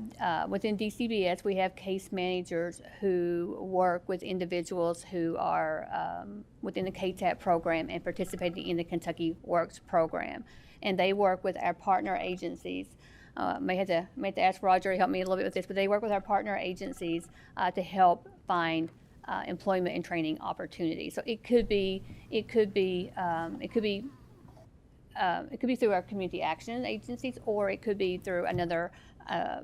within DCBS, we have case managers who work with individuals who are within the KTAP program and participating in the Kentucky Works program. And they work with our partner agencies. May have to ask Roger to help me a little bit with this, but they work with our partner agencies to help find employment and training opportunities. So it could be through our community action agencies, or it could be through another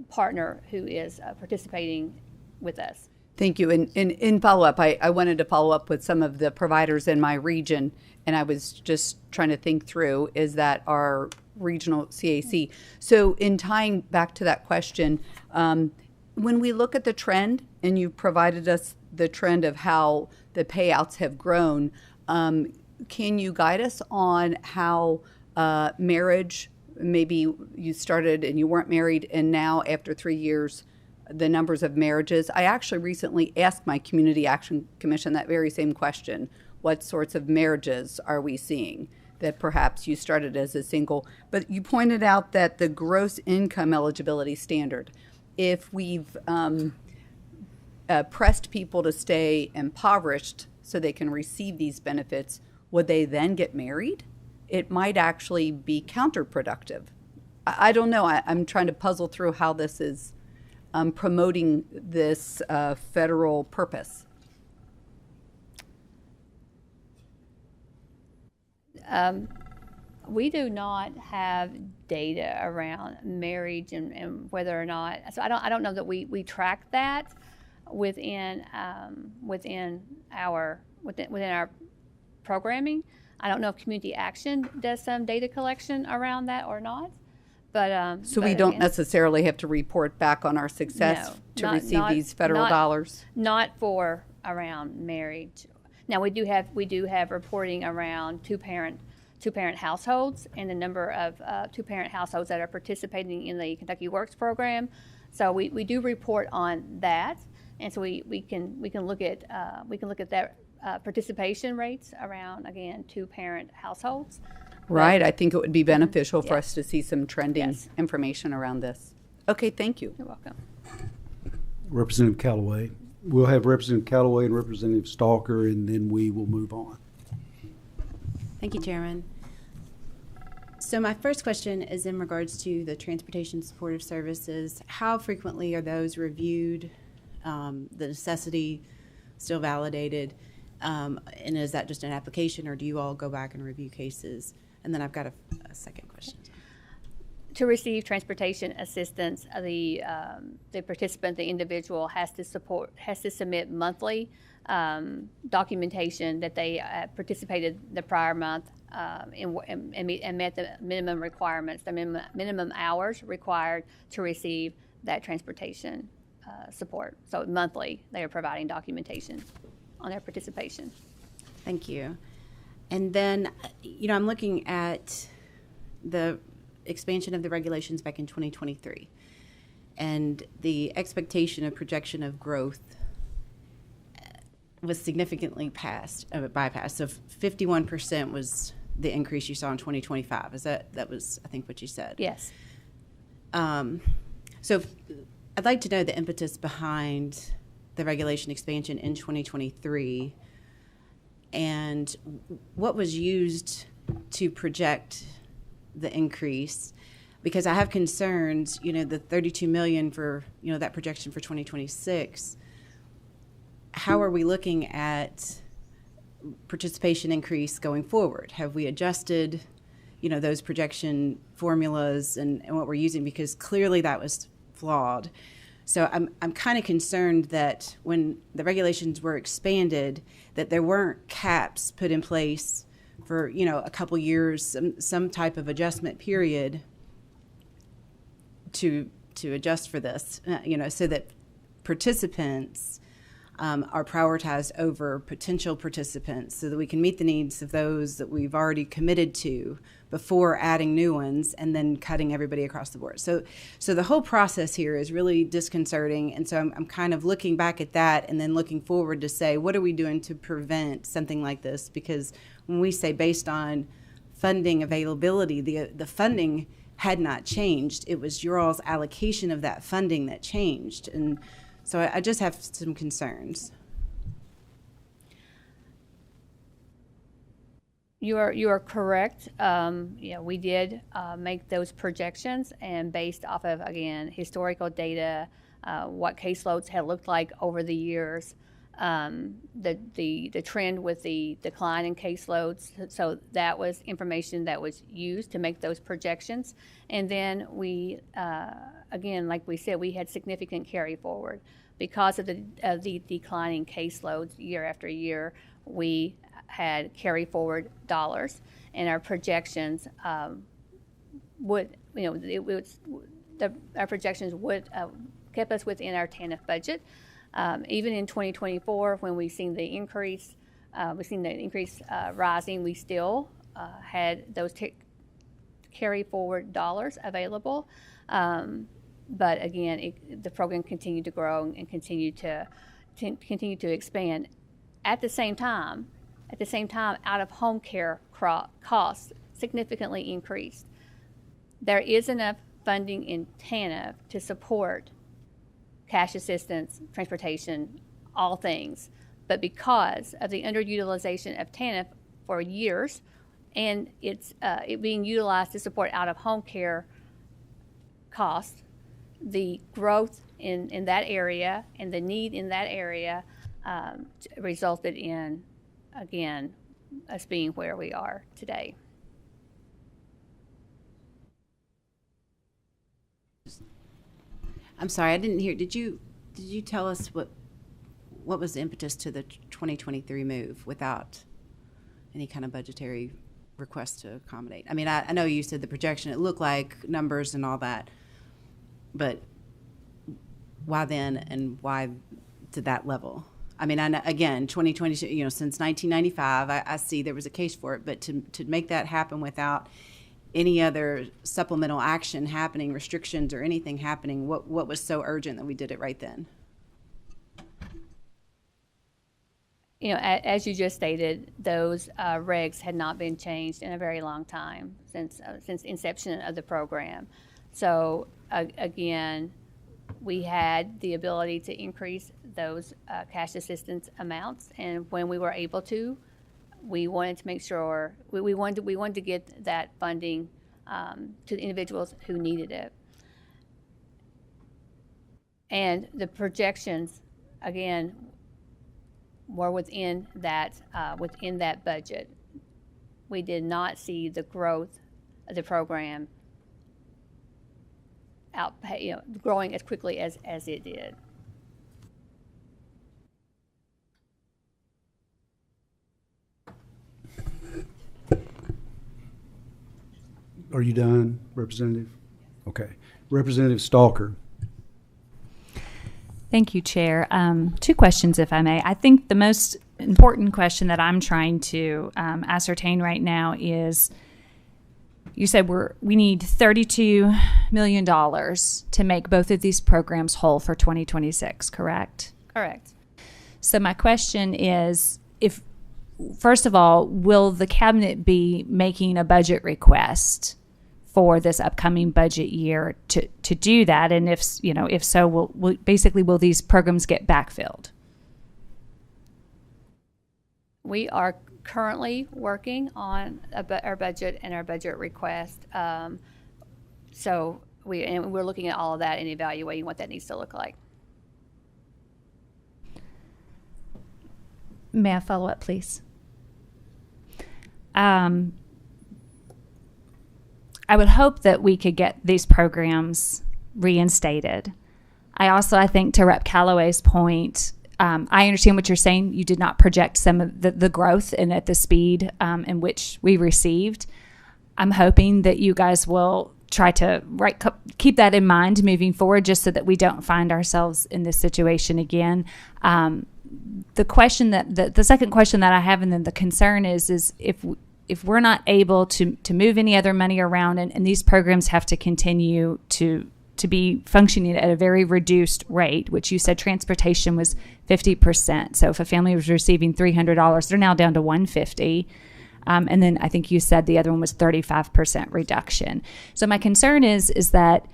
partner who is participating with us. Thank you. And in follow-up, I wanted to follow up with some of the providers in my region, and I was just trying to think through, is that our regional CAC? So in tying back to that question, when we look at the trend, and you provided us the trend of how the payouts have grown, can you guide us on how marriage, maybe you started and you weren't married, and now after 3 years, the numbers of marriages? I actually recently asked my Community Action Commission that very same question. What sorts of marriages are we seeing? That perhaps you started as a single, but you pointed out that the gross income eligibility standard, if we've pressed people to stay impoverished so they can receive these benefits, would they then get married? It might actually be counterproductive. I don't know. I'm trying to puzzle through how this is promoting this federal purpose. We do not have data around marriage and whether or not. So I don't know that we track that within our programming. I don't know if Community Action does some data collection around that or not. But so we don't necessarily have to report back on our success to receive these federal dollars. Not for around marriage. Now we do have reporting around two-parent households and the number of two-parent households that are participating in the Kentucky Works program. So we do report on that, and so we can look at that participation rates around, again, 2-parent households. Right. I think it would be beneficial for Yes. us to see some trending Yes. information around this. Okay, thank you. You're welcome. Representative Callaway. We'll have Representative Callaway and Representative Stalker, and then we will move on. Thank you, Chairman. So my first question is in regards to the transportation supportive services. How frequently are those reviewed? The necessity still validated? And is that just an application, or do you all go back and review cases? And then I've got a second question. To receive transportation assistance, the participant, the individual, has to submit monthly documentation that they participated the prior month and met the minimum requirements, the minimum hours required to receive that transportation support. So monthly, they are providing documentation on their participation. Thank you. And then, I'm looking at the expansion of the regulations back in 2023, and the expectation of projection of growth was significantly bypassed. So 51% was the increase you saw in 2025. That was, I think, what you said? Yes. So I'd like to know the impetus behind the regulation expansion in 2023 and what was used to project the increase, because I have concerns, the 32 million for, that projection for 2026. How are we looking at participation increase going forward? Have we adjusted, those projection formulas and what we're using? Because clearly that was flawed. So I'm kind of concerned that when the regulations were expanded, that there weren't caps put in place for, a couple years, some type of adjustment period to adjust for this, so that participants are prioritized over potential participants, so that we can meet the needs of those that we've already committed to before adding new ones and then cutting everybody across the board. So the whole process here is really disconcerting, and so I'm kind of looking back at that and then looking forward to say, what are we doing to prevent something like this? Because when we say based on funding availability, the funding had not changed. It was your all's allocation of that funding that changed, and so I just have some concerns. You are correct. We did make those projections, and based off of, again, historical data, what caseloads had looked like over the years, the trend with the decline in caseloads. So that was information that was used to make those projections. And then we, again, like we said, we had significant carry forward because of the declining caseloads year after year. We had carry forward dollars, and our projections would, our projections would kept us within our TANF budget. Even in 2024, when we've seen the increase, rising, we still had those carry forward dollars available. But again, the program continued to grow and continue to expand. At the same time, out-of-home care costs significantly increased. There is enough funding in TANF to support cash assistance, transportation, all things. But because of the underutilization of TANF for years, and it being utilized to support out-of-home care costs, the growth in that area and the need in that area resulted in, again, us being where we are today. I'm sorry, I didn't hear. Did you tell us what was the impetus to the 2023 move without any kind of budgetary request to accommodate? I mean, I know you said the projection, it looked like numbers and all that, but why then and why to that level? I mean, I know, again, 2020, since 1995, I see there was a case for it, but to make that happen without any other supplemental action happening, restrictions or anything happening, what was so urgent that we did it right then? as you just stated, those regs had not been changed in a very long time since inception of the program. So again, we had the ability to increase those cash assistance amounts, and when we were able to, we wanted to make sure we wanted to get that funding to the individuals who needed it. And the projections, again, were within that budget. We did not see the growth of the program growing as quickly as it did. Are you done, Representative? Okay. Representative Stalker. Thank you, Chair. Two questions, if I may. I think the most important question that I'm trying to ascertain right now is, you said we need $32 million to make both of these programs whole for 2026, correct? Correct. So my question is, first of all, will the Cabinet be making a budget request for this upcoming budget year to do that? And if so, will these programs get backfilled? We are currently working on our budget and our budget request. So we're looking at all of that and evaluating what that needs to look like. May I follow up, please? I would hope that we could get these programs reinstated. I think to Rep. Calloway's point, I understand what you're saying. You did not project some of the growth and at the speed in which we received. I'm hoping that you guys will try to keep that in mind moving forward, just so that we don't find ourselves in this situation again. The second question that I have, and then the concern is if we're not able to move any other money around, and these programs have to continue to be functioning at a very reduced rate, which you said transportation was 50%. So if a family was receiving $300, they're now down to $150. And then I think you said the other one was 35% reduction. So my concern is that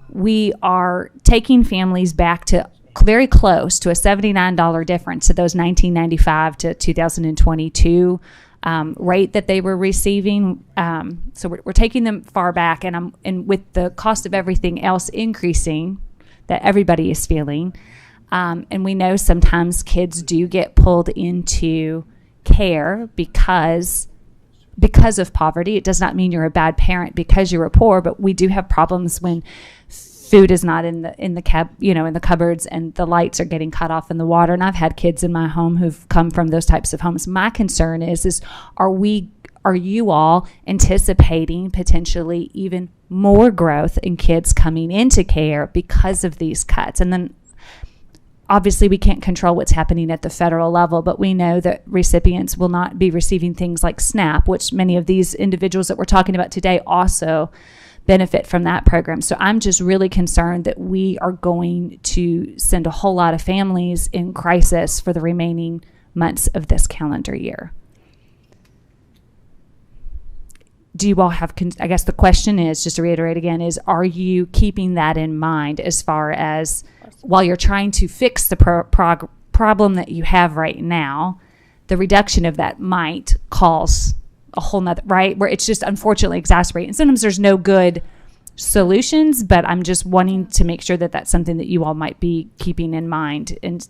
we are taking families back to very close to a $79 difference to those 1995 to 2022 rate that they were receiving. So we're taking them far back, and with the cost of everything else increasing that everybody is feeling, and we know sometimes kids do get pulled into care because of poverty. It does not mean you're a bad parent because you were poor, but we do have problems when food is not in the cupboards, and the lights are getting cut off in the water. And I've had kids in my home who've come from those types of homes. My concern is are you all anticipating potentially even more growth in kids coming into care because of these cuts? And then obviously we can't control what's happening at the federal level, but we know that recipients will not be receiving things like SNAP, which many of these individuals that we're talking about today also benefit from that program. So I'm just really concerned that we are going to send a whole lot of families in crisis for the remaining months of this calendar year. Do you all have, I guess the question is, just to reiterate again, is are you keeping that in mind as far as while you're trying to fix the problem that you have right now, the reduction of that might cause a whole nother, right? Where it's just unfortunately exacerbating. And sometimes there's no good solutions, but I'm just wanting to make sure that that's something that you all might be keeping in mind. And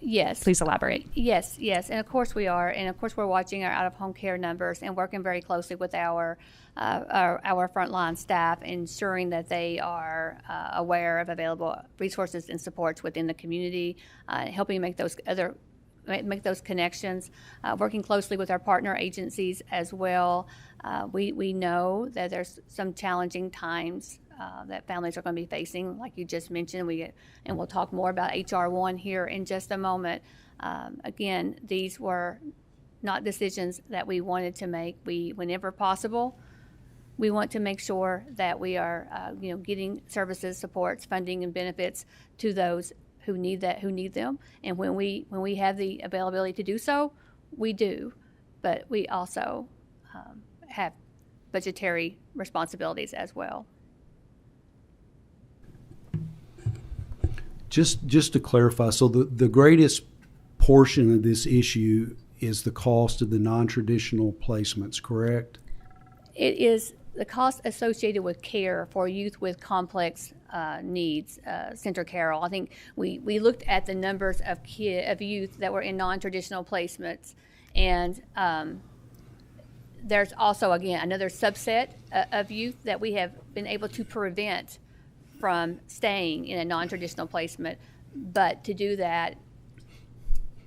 yes, please elaborate. Yes. And of course we are. And of course we're watching our out-of-home care numbers and working very closely with our frontline staff, ensuring that they are aware of available resources and supports within the community, helping make those connections, working closely with our partner agencies as well. We know that there's some challenging times that families are going to be facing, like you just mentioned. And we'll talk more about HR 1 here in just a moment. Again, these were not decisions that we wanted to make. Whenever possible, we want to make sure that we are getting services, supports, funding, and benefits to those who need them. And when we have the availability to do so, we do. But we also have budgetary responsibilities as well. Just to clarify, so the greatest portion of this issue is the cost of the non-traditional placements, correct? It is the cost associated with care for youth with complex needs. Senator Carroll, I think we looked at the numbers of youth that were in non-traditional placements, and there's also, again, another subset of youth that we have been able to prevent from staying in a non-traditional placement. But to do that,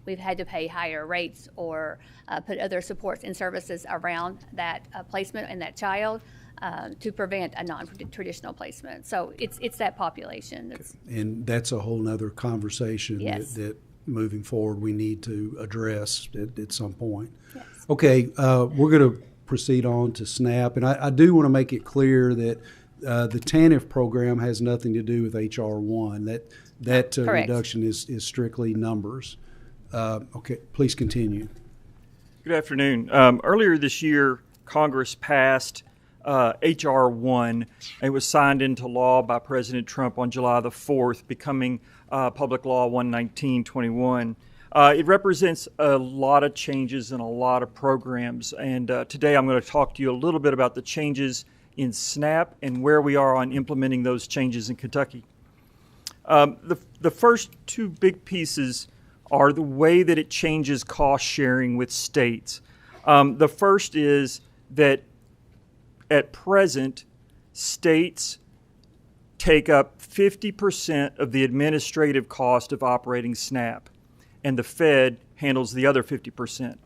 we've had to pay higher rates or put other supports and services around that placement and that child to prevent a non-traditional placement. So it's that population. And that's a whole nother conversation Yes. that moving forward we need to address at some point. Yes. Okay, we're going to proceed on to SNAP, and I do want to make it clear that the TANF program has nothing to do with HR 1. That reduction is strictly numbers. Okay, please continue. Good afternoon. Earlier this year, Congress passed HR 1. It was signed into law by President Trump on July the 4th, becoming Public Law 119/21. It represents a lot of changes and a lot of programs. And today I'm going to talk to you a little bit about the changes in SNAP and where we are on implementing those changes in Kentucky. The first two big pieces are the way that it changes cost sharing with states. The first is that at present, states take up 50% of the administrative cost of operating SNAP, and the Fed handles the other 50%.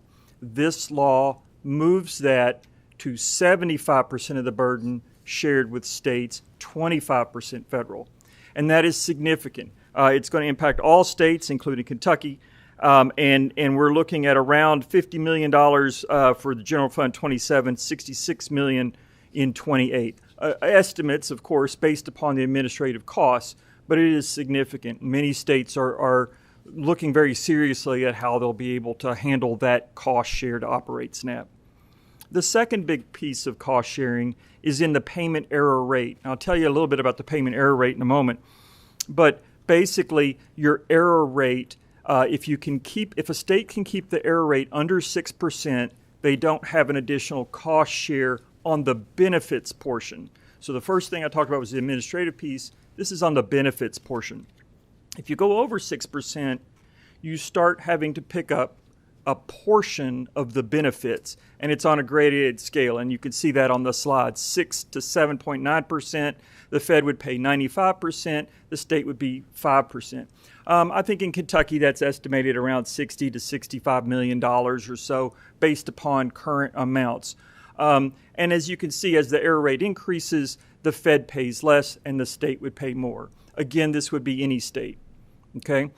This law moves that to 75% of the burden shared with states, 25% federal. And that is significant. It's going to impact all states, including Kentucky, and we're looking at around $50 million for the General Fund 27, $66 million in 28. Estimates, of course, based upon the administrative costs, but it is significant. Many states are looking very seriously at how they'll be able to handle that cost share to operate SNAP. The second big piece of cost sharing is in the payment error rate. I'll tell you a little bit about the payment error rate in a moment, but basically your error rate, if a state can keep the error rate under 6%, they don't have an additional cost share on the benefits portion. So the first thing I talked about was the administrative piece. This is on the benefits portion. If you go over 6%, you start having to pick up a portion of the benefits, and it's on a graded scale, and you can see that on the slide. 6 to 7.9%, the Fed would pay 95%, the state would be 5%. I think in Kentucky that's estimated around $60 to $65 million or so based upon current amounts. And as you can see, as the error rate increases, the Fed pays less and the state would pay more. Again, this would be any state, okay?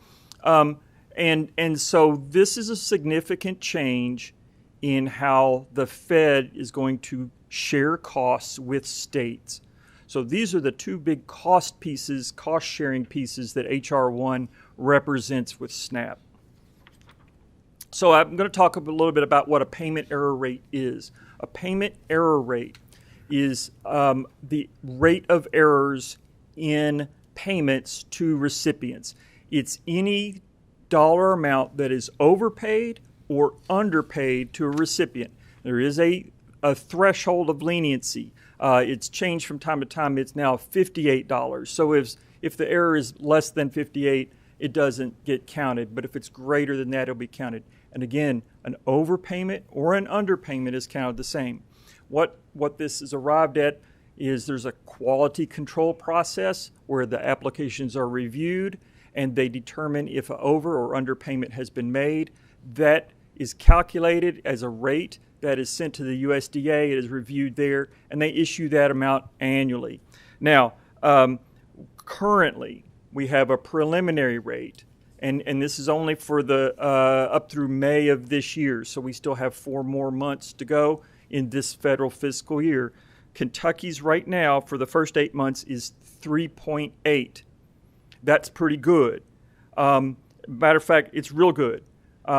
And so this is a significant change in how the Fed is going to share costs with states. So these are the two big cost sharing pieces that HR 1 represents with SNAP. So I'm going to talk a little bit about what a payment error rate is. A payment error rate is the rate of errors in payments to recipients. It's any dollar amount that is overpaid or underpaid to a recipient. There is a threshold of leniency. It's changed from time to time. It's now $58. So if the error is less than 58, it doesn't get counted. But if it's greater than that, it'll be counted. And again, an overpayment or an underpayment is counted the same. What this is arrived at is there's a quality control process where the applications are reviewed and they determine if an over or underpayment has been made. That is calculated as a rate that is sent to the USDA. It is reviewed there, and they issue that amount annually. Now, currently, we have a preliminary rate, and this is only for the up through May of this year, so we still have 4 more months to go in this federal fiscal year. Kentucky's right now, for the first 8 months, is 3.8. That's pretty good. Matter of fact, it's real good.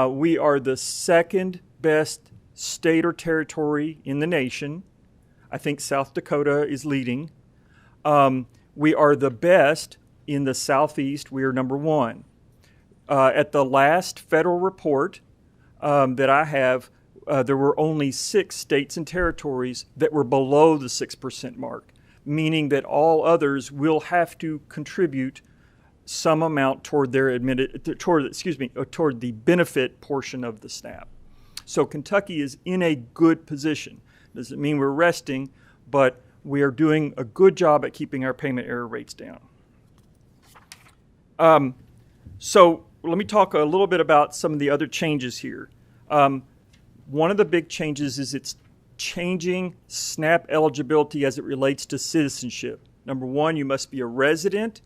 We are the second best state or territory in the nation. I think South Dakota is leading. We are the best in the Southeast. We are number one. At the last federal report that I have, there were only 6 states and territories that were below the 6% mark, meaning that all others will have to contribute some amount toward toward the benefit portion of the SNAP. So Kentucky is in a good position. Doesn't mean we're resting, but we are doing a good job at keeping our payment error rates down. So let me talk a little bit about some of the other changes here. One of the big changes is it's changing SNAP eligibility as it relates to citizenship. Number one, you must be a resident,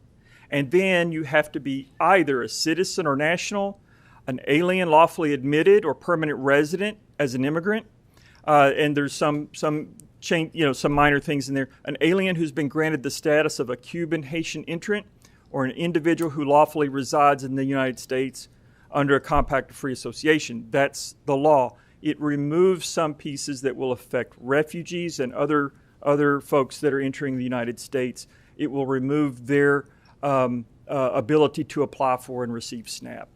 and then you have to be either a citizen or national, an alien lawfully admitted or permanent resident as an immigrant, and there's some change, some minor things in there. An alien who's been granted the status of a Cuban Haitian entrant, or an individual who lawfully resides in the United States under a compact of free association. That's the law. It removes some pieces that will affect refugees and other folks that are entering the United States. It will remove their ability to apply for and receive SNAP.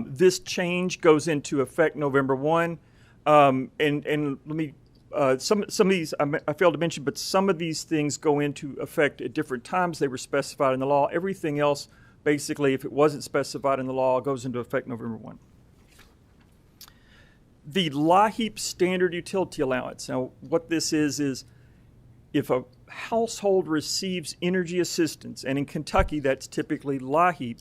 This change goes into effect November 1. And let me, some of these I failed to mention, but some of these things go into effect at different times. They were specified in the law. Everything else, basically, if it wasn't specified in the law, goes into effect November 1. The LIHEAP Standard Utility Allowance. Now, what this is if a household receives energy assistance, and in Kentucky that's typically LIHEAP,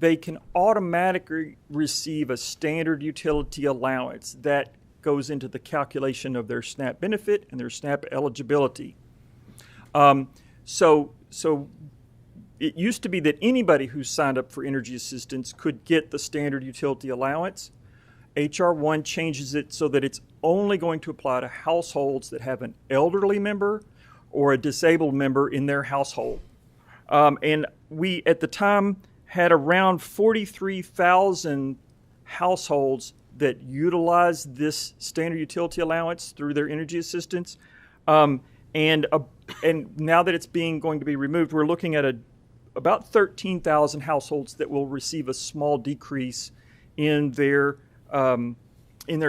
they can automatically receive a standard utility allowance that goes into the calculation of their SNAP benefit and their SNAP eligibility. So it used to be that anybody who signed up for energy assistance could get the standard utility allowance. H.R. 1 changes it so that it's only going to apply to households that have an elderly member or a disabled member in their household. And we, at the time, had around 43,000 households that utilized this standard utility allowance through their energy assistance. And now that it's going to be removed, we're looking at about 13,000 households that will receive a small decrease in their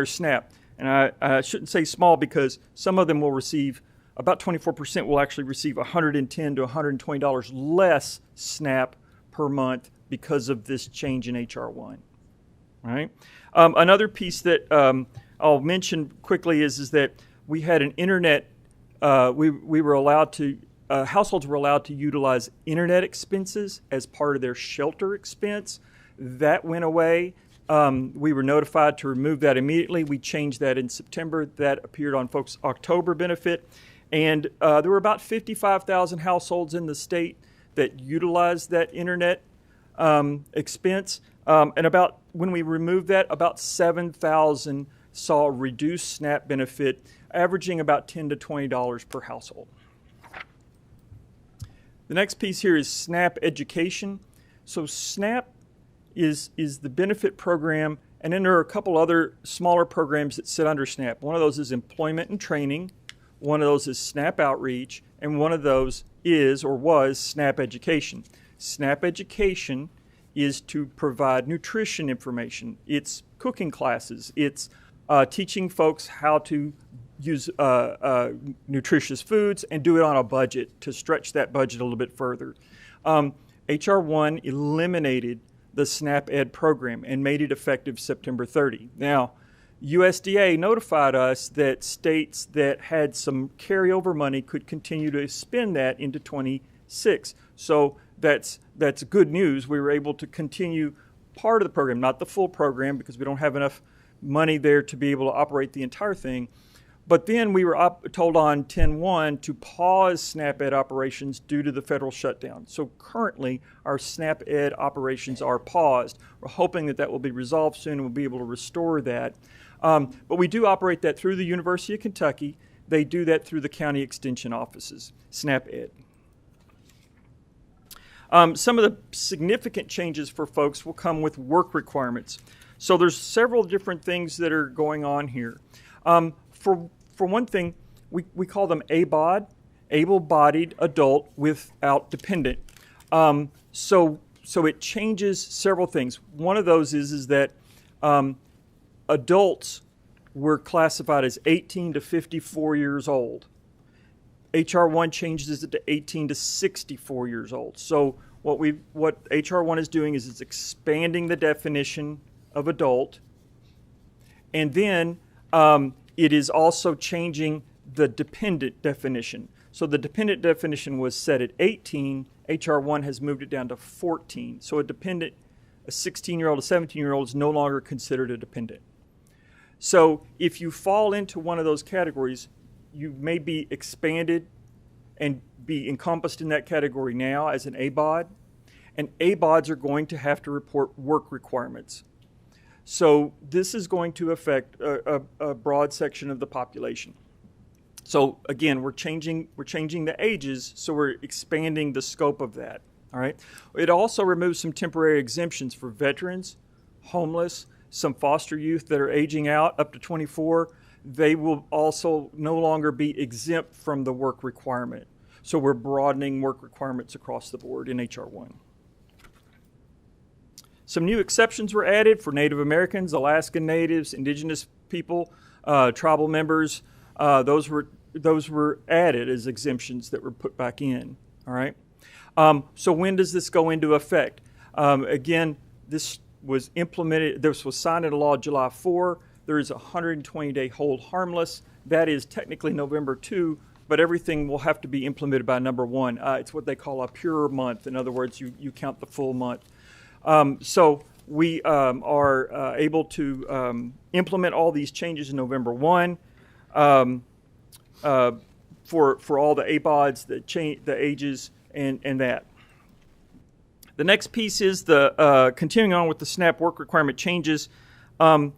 SNAP. And I shouldn't say small because some of them will receive, about 24% will actually receive $110 to $120 less SNAP per month because of this change in H.R. 1. Right? Another piece that I'll mention quickly is that we had an internet, we were allowed to, households were allowed to utilize internet expenses as part of their shelter expense. That went away. We were notified to remove that immediately. We changed that in September. That appeared on folks' October benefit. And there were about 55,000 households in the state that utilized that internet expense. And when we removed that, about 7,000 saw a reduced SNAP benefit, averaging about $10 to $20 per household. The next piece here is SNAP education. So SNAP is the benefit program, and then there are a couple other smaller programs that sit under SNAP. One of those is employment and training. One of those is SNAP outreach, and one of those is or was SNAP education. SNAP education is to provide nutrition information. It's cooking classes. It's teaching folks how to use nutritious foods and do it on a budget to stretch that budget a little bit further. H.R. 1 eliminated the SNAP Ed program and made it effective September 30. Now, USDA notified us that states that had some carryover money could continue to spend that into 26. So that's good news. We were able to continue part of the program, not the full program, because we don't have enough money there to be able to operate the entire thing. But then we were told on 10/1 to pause SNAP Ed operations due to the federal shutdown. So currently, our SNAP Ed operations are paused. We're hoping that will be resolved soon and we'll be able to restore that. But we do operate that through the University of Kentucky. They do that through the county extension offices, SNAP Ed. Some of the significant changes for folks will come with work requirements. So there's several different things that are going on here. For one thing, we call them ABOD, able-bodied adult without dependent. So it changes several things. One of those is that adults were classified as 18 to 54 years old. HR 1 changes it to 18 to 64 years old. So what HR 1 is doing is it's expanding the definition of adult, and then it is also changing the dependent definition. So the dependent definition was set at 18. HR 1 has moved it down to 14. So a 16-year-old, a 17-year-old is no longer considered a dependent. So if you fall into one of those categories, you may be expanded and be encompassed in that category now as an ABOD. And ABODs are going to have to report work requirements. So this is going to affect a broad section of the population. So again, we're changing the ages, so we're expanding the scope of that. All right. It also removes some temporary exemptions for veterans, homeless, some foster youth that are aging out up to 24. They will also no longer be exempt from the work requirement. So we're broadening work requirements across the board in HR 1. Some new exceptions were added for Native Americans, Alaskan Natives, Indigenous people, tribal members. Those were added as exemptions that were put back in. All right. So when does this go into effect? Again, this was implemented. This was signed into law July 4. There is a 120-day hold harmless. That is technically November 2, but everything will have to be implemented by number 1. It's what they call a pure month. In other words, you count the full month. So we are able to implement all these changes in November 1 for all the ABODs, the ages, and that. The next piece is the continuing on with the SNAP work requirement changes. In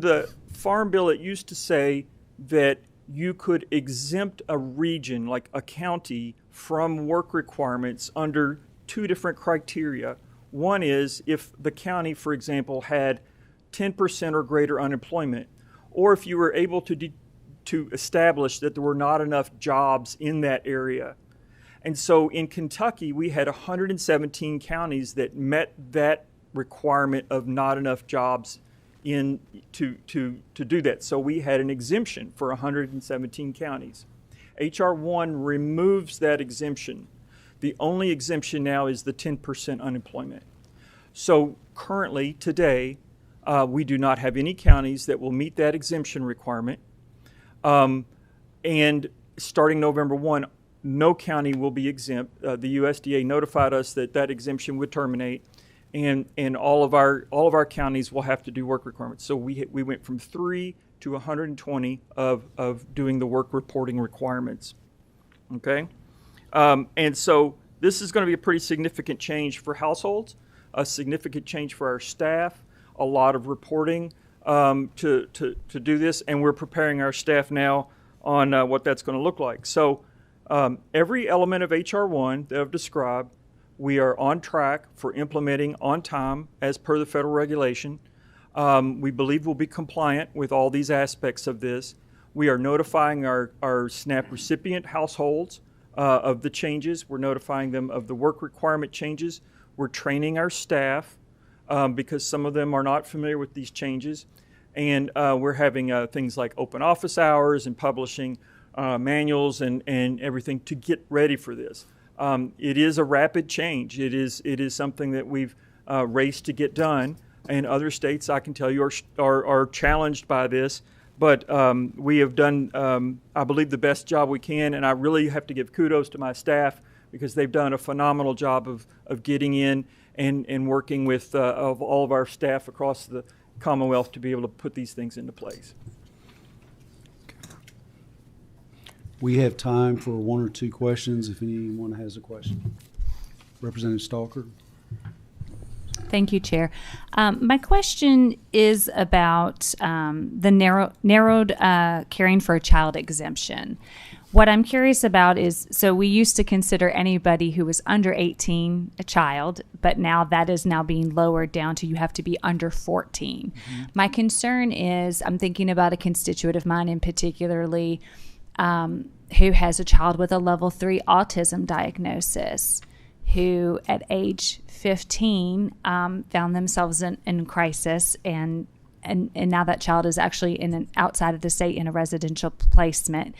the Farm Bill, it used to say that you could exempt a region, like a county, from work requirements under 2 different criteria. One is if the county, for example, had 10% or greater unemployment, or if you were able to establish that there were not enough jobs in that area. And so in Kentucky, we had 117 counties that met that requirement of not enough jobs to do that. So we had an exemption for 117 counties. HR 1 removes that exemption. The only exemption now is the 10% unemployment. So currently, today, we do not have any counties that will meet that exemption requirement. And starting November 1, no county will be exempt. The USDA notified us that that exemption would terminate, and all of our counties will have to do work requirements. So we went from 3 to 120 of doing the work reporting requirements. Okay, and so this is going to be a pretty significant change for households, a significant change for our staff, a lot of reporting to do this, and we're preparing our staff now on what that's going to look like. So every element of HR 1 that I've described, we are on track for implementing on time as per the federal regulation. We believe we'll be compliant with all these aspects of this. We are notifying our SNAP recipient households of the changes. We're notifying them of the work requirement changes. We're training our staff because some of them are not familiar with these changes. And we're having things like open office hours and publishing manuals and everything to get ready for this. It is a rapid change. It is something that we've raced to get done. And other states, I can tell you, are challenged by this. But we have done, I believe, the best job we can. And I really have to give kudos to my staff because they've done a phenomenal job of getting in and working with of all of our staff across the Commonwealth to be able to put these things into place. We have time for 1 or 2 questions if anyone has a question. Representative Stalker. Thank you, Chair. My question is about the narrowed caring for a child exemption. What I'm curious about is, so we used to consider anybody who was under 18 a child, but now that is now being lowered down to you have to be under 14. My concern is, I'm thinking about a constituent of mine in particularly who has a child with a level 3 autism diagnosis, who at age 15 found themselves in crisis, and now that child is actually outside of the state in a residential placement.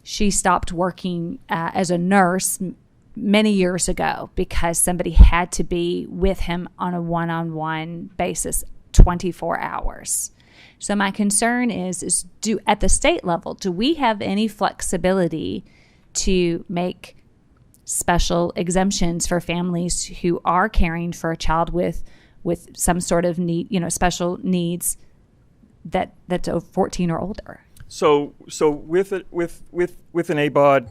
She stopped working as a nurse many years ago because somebody had to be with him on a one-on-one basis 24 hours. So my concern is at the state level, do we have any flexibility to make special exemptions for families who are caring for a child with some sort of need, special needs that's 14 or older? So with an ABOD,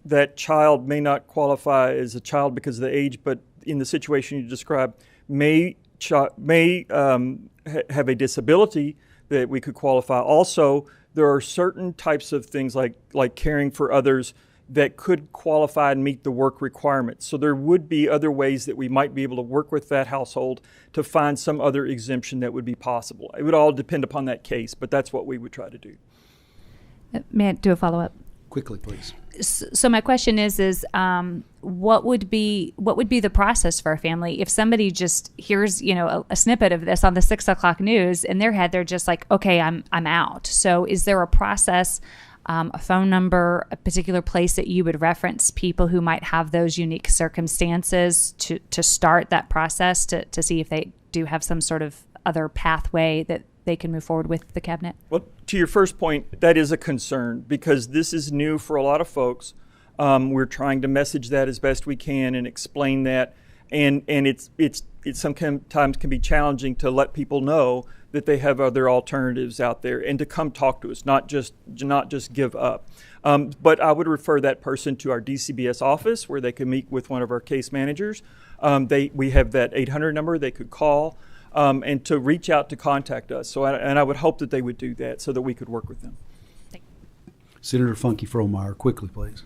that child may not qualify as a child because of the age, but in the situation you described, may have a disability that we could qualify. Also, there are certain types of things like caring for others that could qualify and meet the work requirements. So there would be other ways that we might be able to work with that household to find some other exemption that would be possible. It would all depend upon that case, but that's what we would try to do. May I do a follow-up? Quickly, please. So my question is what would be the process for a family if somebody just hears a snippet of this on the 6 o'clock news in their head? They're just like, okay, I'm out. So is there a process, a phone number, a particular place that you would reference people who might have those unique circumstances to start that process to see if they do have some sort of other pathway that they can move forward with the cabinet? Well, to your first point, that is a concern because this is new for a lot of folks. We're trying to message that as best we can and explain that, and it's sometimes can be challenging to let people know that they have other alternatives out there and to come talk to us, not just give up. But I would refer that person to our DCBS office where they can meet with one of our case managers. We have that 800 number they could call. And to reach out to contact us. And I would hope that they would do that so that we could work with them. Senator Funky Frohmeyer, quickly, please.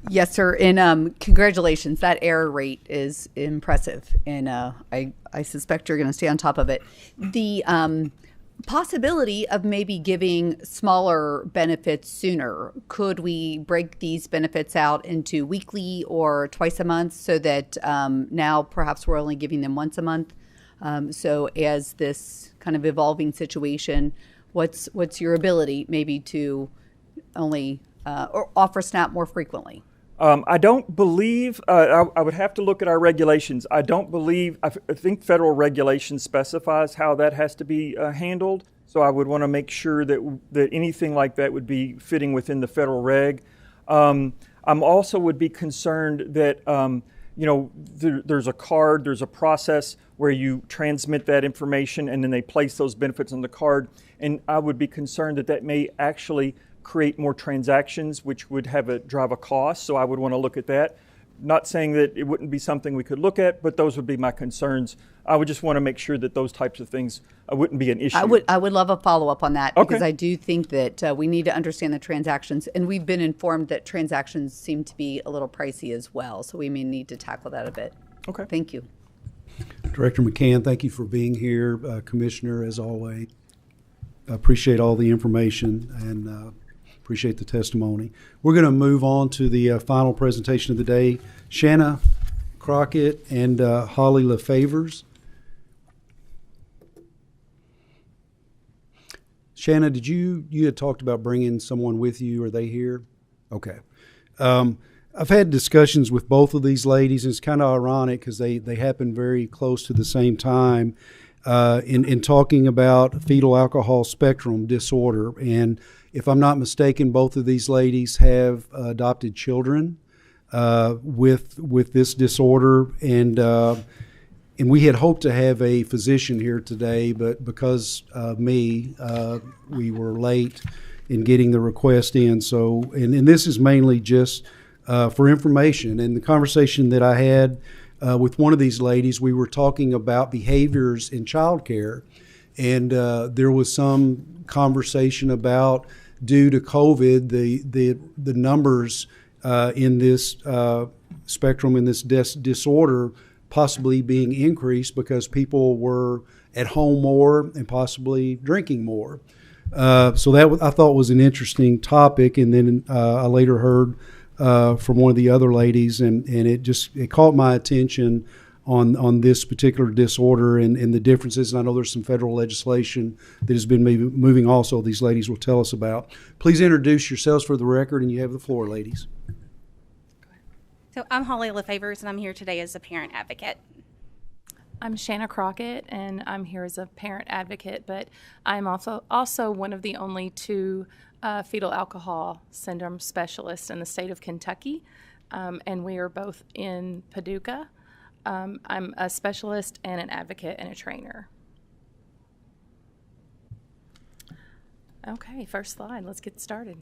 Yes, sir. And congratulations. That error rate is impressive. And I suspect you're going to stay on top of it. The possibility of maybe giving smaller benefits sooner. Could we break these benefits out into weekly or twice a month so that now perhaps we're only giving them once a month? So as this kind of evolving situation, what's your ability maybe to only or offer SNAP more frequently? I don't believe, I would have to look at our regulations. I think federal regulation specifies how that has to be handled. So I would want to make sure that anything like that would be fitting within the federal reg. I'm also would be concerned that, there's a card, there's a process where you transmit that information and then they place those benefits on the card. And I would be concerned that may actually create more transactions, which would drive a cost. So I would want to look at that. Not saying that it wouldn't be something we could look at, but those would be my concerns. I would just want to make sure that those types of things wouldn't be an issue. I would love a follow-up on that because I do think that we need to understand the transactions. And we've been informed that transactions seem to be a little pricey as well. So we may need to tackle that a bit. Okay. Thank you. Director McCann, thank you for being here. Commissioner, as always, I appreciate all the information and appreciate the testimony. We're going to move on to the final presentation of the day. Shanna Crockett and Holly LaFavors. Shanna, you had talked about bringing someone with you. Are they here? Okay. I've had discussions with both of these ladies, and it's kind of ironic because they happen very close to the same time in talking about fetal alcohol spectrum disorder. And if I'm not mistaken, both of these ladies have adopted children with this disorder, and we had hoped to have a physician here today, but because of me, we were late in getting the request in. So, and this is mainly just for information. And the conversation that I had with one of these ladies, we were talking about behaviors in childcare, and there was some conversation about due to COVID, the numbers in this spectrum, in this disorder, possibly being increased because people were at home more and possibly drinking more. So that I thought was an interesting topic. And then I later heard from one of the other ladies, and it caught my attention on this particular disorder and the differences. And I know there's some federal legislation that has been moving also these ladies will tell us about. Please introduce yourselves for the record, and you have the floor, ladies. So I'm Holly LaFavors, and I'm here today as a parent advocate. I'm Shanna Crockett, and I'm here as a parent advocate, but I'm also one of the only two fetal alcohol syndrome specialists in the state of Kentucky, and we are both in Paducah. I'm a specialist and an advocate and a trainer. Okay, first slide. Let's get started.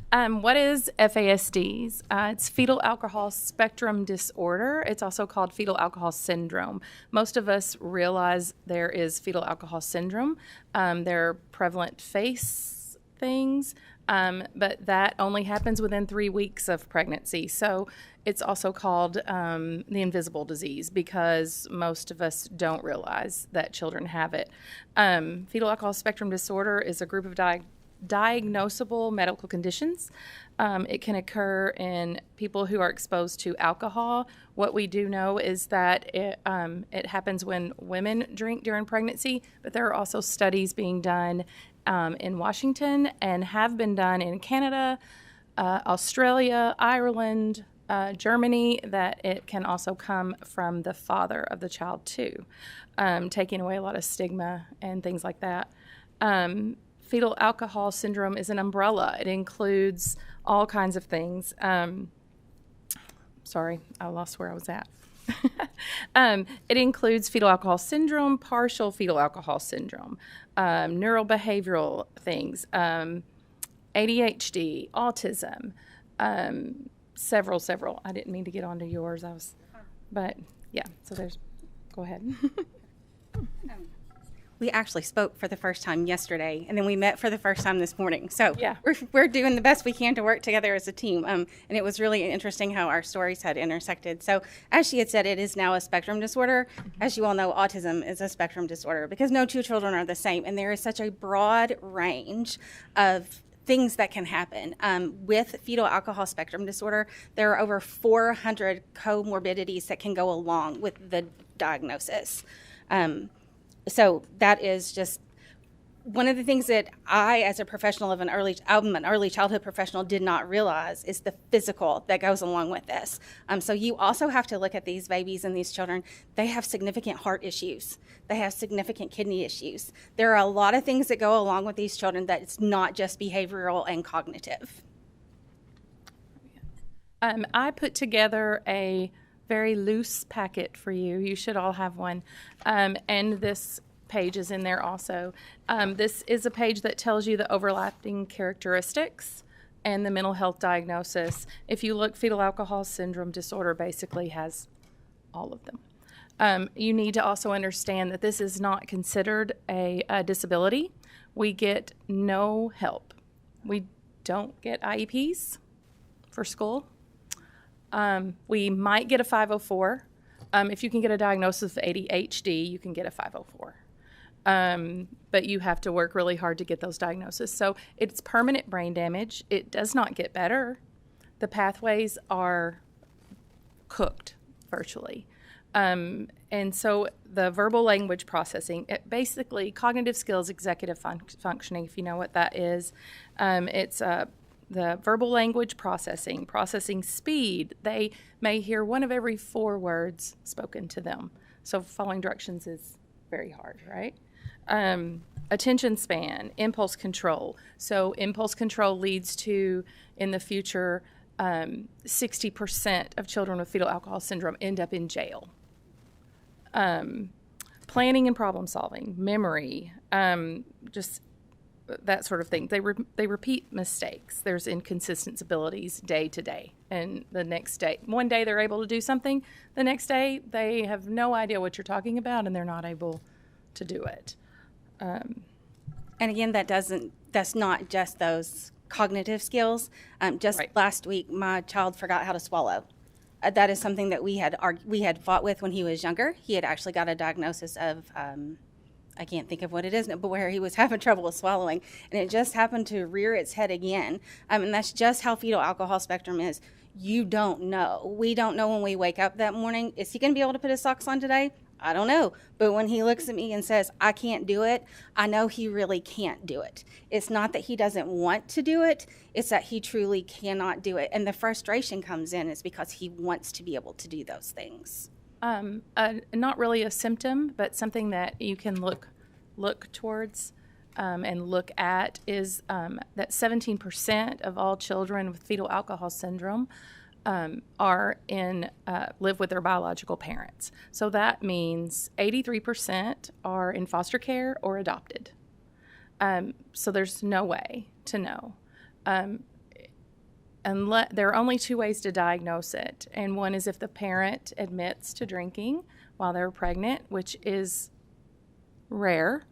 What is FASDs? It's fetal alcohol spectrum disorder. It's also called fetal alcohol syndrome. Most of us realize there is fetal alcohol syndrome. There are prevalent face things, but that only happens within 3 weeks of pregnancy. So it's also called the invisible disease because most of us don't realize that children have it. Fetal alcohol spectrum disorder is a group of diagnosable medical conditions. It can occur in people who are exposed to alcohol. What we do know is that it happens when women drink during pregnancy, but there are also studies being done in Washington and have been done in Canada, Australia, Ireland, Germany, that it can also come from the father of the child too, taking away a lot of stigma and things like that. Fetal alcohol syndrome is an umbrella. It includes all kinds of things. Sorry, I lost where I was at. It includes fetal alcohol syndrome, partial fetal alcohol syndrome, neurobehavioral things, ADHD, autism, several. I didn't mean to get onto yours. But yeah, so go ahead. We actually spoke for the first time yesterday, and then we met for the first time this morning. So yeah, we're doing the best we can to work together as a team. And it was really interesting how our stories had intersected. So as she had said, it is now a spectrum disorder. As you all know, autism is a spectrum disorder because no two children are the same, and there is such a broad range of things that can happen. With fetal alcohol spectrum disorder, there are over 400 comorbidities that can go along with the diagnosis. So that is just one of the things that I, as a professional I'm an early childhood professional, did not realize is the physical that goes along with this. So you also have to look at these babies and these children. They have significant heart issues. They have significant kidney issues. There are a lot of things that go along with these children that it's not just behavioral and cognitive. I put together a very loose packet for you. You should all have one. And this page is in there also. This is a page that tells you the overlapping characteristics and the mental health diagnosis. If you look, fetal alcohol syndrome disorder basically has all of them. You need to also understand that this is not considered a disability. We get no help. We don't get IEPs for school. We might get a 504. If you can get a diagnosis of ADHD, you can get a 504. But you have to work really hard to get those diagnoses. So it's permanent brain damage. It does not get better. The pathways are cooked virtually. And so the verbal language processing, basically cognitive skills, executive functioning, if you know what that is, it's the verbal language processing speed. They may hear one of every 4 words spoken to them. So following directions is very hard, right? Attention span, impulse control. So impulse control leads to, in the future, 60% of children with fetal alcohol syndrome end up in jail. Planning and problem solving, memory, just that sort of thing. They repeat mistakes. There's inconsistent abilities day to day. And the next day, one day they're able to do something. The next day they have no idea what you're talking about and they're not able to do it. And again, that doesn't that's not just those cognitive skills. Just last week, my child forgot how to swallow. That is something that we had fought with when he was younger. He had actually got a diagnosis of, I can't think of what it is, but where he was having trouble with swallowing, and it just happened to rear its head again. And that's just how fetal alcohol spectrum is. You don't know. We don't know when we wake up that morning. Is he going to be able to put his socks on today? I don't know. But when he looks at me and says, I can't do it, I know he really can't do it. It's not that he doesn't want to do it. It's that he truly cannot do it. And the frustration comes in is because he wants to be able to do those things. Not really a symptom, but something that you can look towards and look at is that 17% of all children with fetal alcohol syndrome live with their biological parents. So that means 83% are in foster care or adopted. So there's no way to know. There are only two ways to diagnose it, and one is if the parent admits to drinking while they're pregnant, which is rare.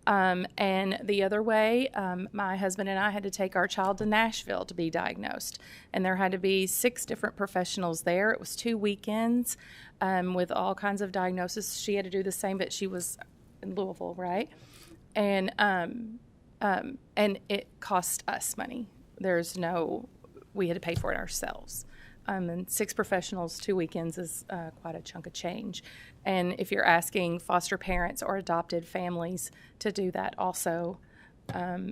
And the other way, my husband and I had to take our child to Nashville to be diagnosed. And there had to be 6 different professionals there. It was 2 weekends with all kinds of diagnoses. She had to do the same, but she was in Louisville, right? And it cost us money. We had to pay for it ourselves. And 6 professionals, 2 weekends is quite a chunk of change. And if you're asking foster parents or adopted families to do that also,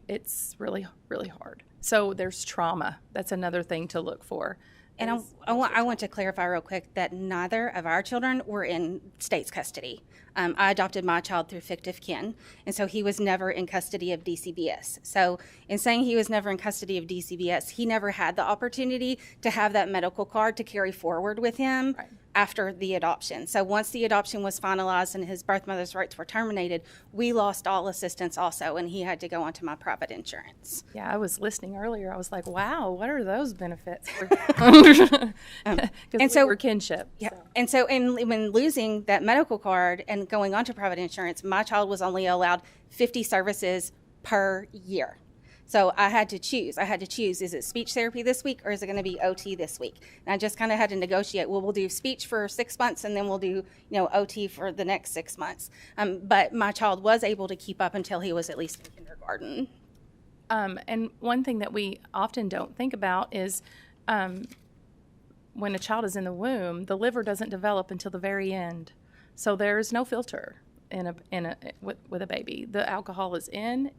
it's really, really hard. So there's trauma. That's another thing to look for. And I want to clarify real quick that neither of our children were in state's custody. I adopted my child through fictive kin, and so he was never in custody of DCBS. So in saying he was never in custody of DCBS, he never had the opportunity to have that medical card to carry forward with him after the adoption. So once the adoption was finalized and his birth mother's rights were terminated, we lost all assistance also, and he had to go onto my private insurance. Yeah, I was listening earlier. I was like, wow, what are those benefits? And so we're kinship. Yeah. So. And so when losing that medical card and going onto private insurance, my child was only allowed 50 services per year. So I had to choose. Is it speech therapy this week or is it going to be OT this week? And I just kind of had to negotiate. Well, we'll do speech for 6 months and then we'll do, OT for the next 6 months. But my child was able to keep up until he was at least in kindergarten. And one thing that we often don't think about is when a child is in the womb, the liver doesn't develop until the very end. So there's no filter with a baby. The alcohol is in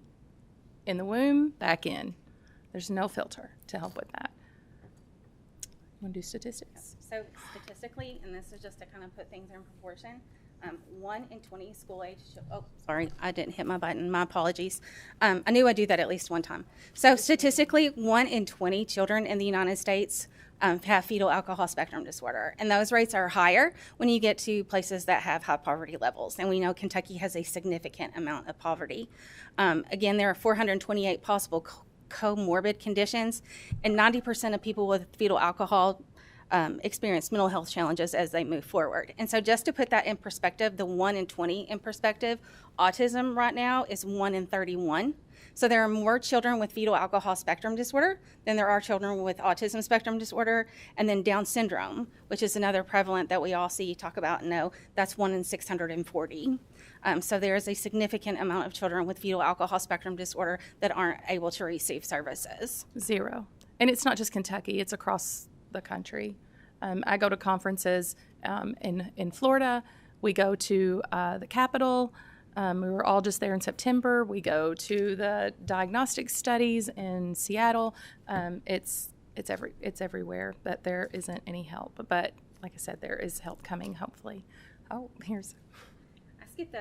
the womb, back in. There's no filter to help with that. Want to do statistics? So statistically, and this is just to kind of put things in proportion, 1 in 20 school-age. Oh, sorry, I didn't hit my button. My apologies. I knew I'd do that at least one time. So statistically, 1 in 20 children in the United States have fetal alcohol spectrum disorder, and those rates are higher when you get to places that have high poverty levels. And we know Kentucky has a significant amount of poverty. Again, there are 428 possible comorbid conditions, and 90% of people with fetal alcohol experience mental health challenges as they move forward. And so just to put that in perspective, the 1 in 20 in perspective, autism right now is 1 in 31. So there are more children with fetal alcohol spectrum disorder than there are children with autism spectrum disorder, and then Down syndrome, which is another prevalent that we all see, talk about, and know, that's 1 in 640. So there is a significant amount of children with fetal alcohol spectrum disorder that aren't able to receive services. 0. And it's not just Kentucky, it's across the country. I go to conferences in Florida. We go to the Capitol. We were all just there in September. We go to the diagnostic studies in Seattle. It's everywhere, but there isn't any help. But like I said, there is help coming, hopefully. Oh, here's. I skipped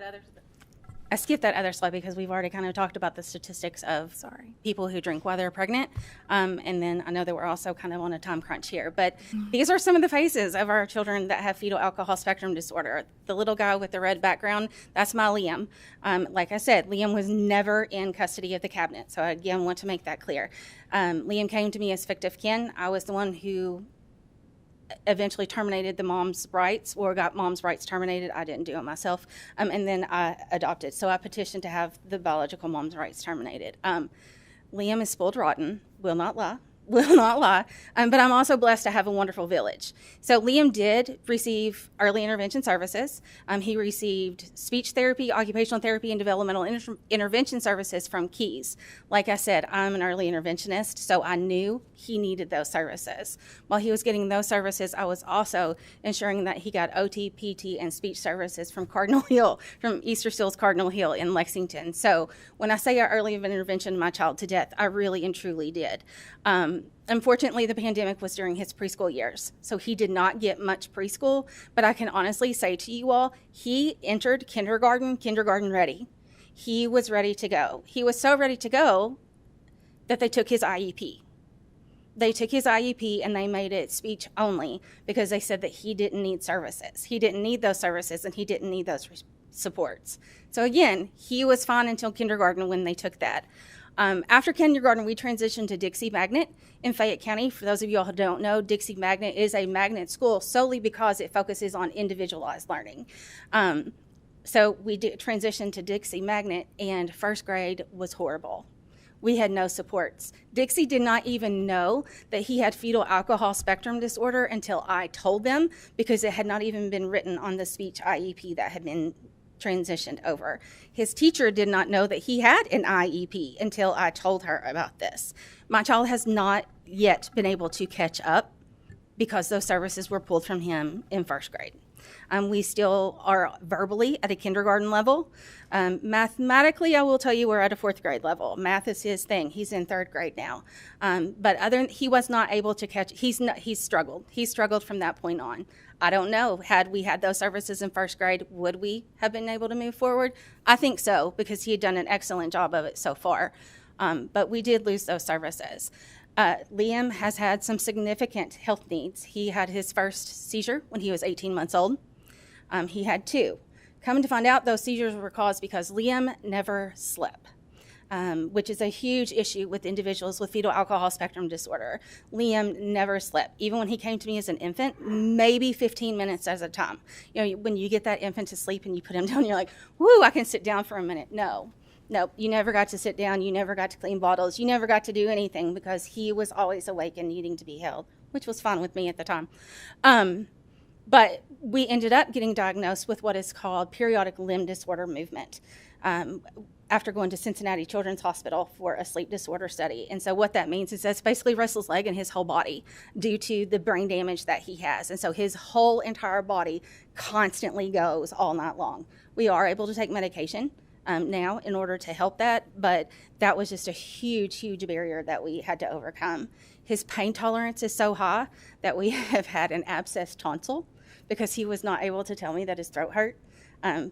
that other slide because we've already kind of talked about the statistics of people who drink while they're pregnant. And then I know that we're also kind of on a time crunch here. But these are some of the faces of our children that have fetal alcohol spectrum disorder. The little guy with the red background, that's my Liam. Like I said, Liam was never in custody of the cabinet. So I, again, want to make that clear. Liam came to me as fictive kin. I was the one who eventually terminated the mom's rights or got mom's rights terminated. I didn't do it myself. And then I adopted. So I petitioned to have the biological mom's rights terminated. Liam is spoiled rotten, will not lie. Will not lie. But I'm also blessed to have a wonderful village. So Liam did receive early intervention services. He received speech therapy, occupational therapy, and developmental intervention services from Keys. Like I said, I'm an early interventionist, so I knew he needed those services. While he was getting those services, I was also ensuring that he got OT, PT, and speech services from Cardinal Hill, from Easter Seals Cardinal Hill in Lexington. So when I say I early intervention my child to death, I really and truly did. Unfortunately, the pandemic was during his preschool years, so he did not get much preschool, but I can honestly say to you all, he entered kindergarten ready. He was ready to go. He was so ready to go that they took his IEP. They took his IEP and they made it speech only because they said that he didn't need services. He didn't need those services and he didn't need those supports. So again, he was fine until kindergarten when they took that. After kindergarten, we transitioned to Dixie Magnet in Fayette County. For those of you all who don't know, Dixie Magnet is a magnet school solely because it focuses on individualized learning. So we transitioned to Dixie Magnet, and first grade was horrible. We had no supports. Dixie did not even know that he had fetal alcohol spectrum disorder until I told them, because it had not even been written on the speech IEP that had been transitioned over. His teacher did not know that he had an IEP until I told her about this. My child has not yet been able to catch up because those services were pulled from him in first grade. We still are verbally at a kindergarten level. Mathematically, I will tell you we're at a fourth grade level. Math is his thing. He's in third grade now. But he was not able to catch. He's struggled. He struggled from that point on. I don't know. Had we had those services in first grade, would we have been able to move forward? I think so, because he had done an excellent job of it so far. But we did lose those services. Liam has had some significant health needs. He had his first seizure when he was 18 months old. He had two. Come to find out, those seizures were caused because Liam never slept, which is a huge issue with individuals with fetal alcohol spectrum disorder. Liam never slept. Even when he came to me as an infant, maybe 15 minutes at a time. You know, when you get that infant to sleep and you put him down, you're like, whoo, I can sit down for a minute. No, you never got to sit down. You never got to clean bottles. You never got to do anything because he was always awake and needing to be held, which was fine with me at the time. But we ended up getting diagnosed with what is called periodic limb disorder movement after going to Cincinnati Children's Hospital for a sleep disorder study. And so what that means is that's basically restless leg in his whole body due to the brain damage that he has. And so his whole entire body constantly goes all night long. We are able to take medication now in order to help that, but that was just a huge, huge barrier that we had to overcome. His pain tolerance is so high that we have had an abscessed tonsil because he was not able to tell me that his throat hurt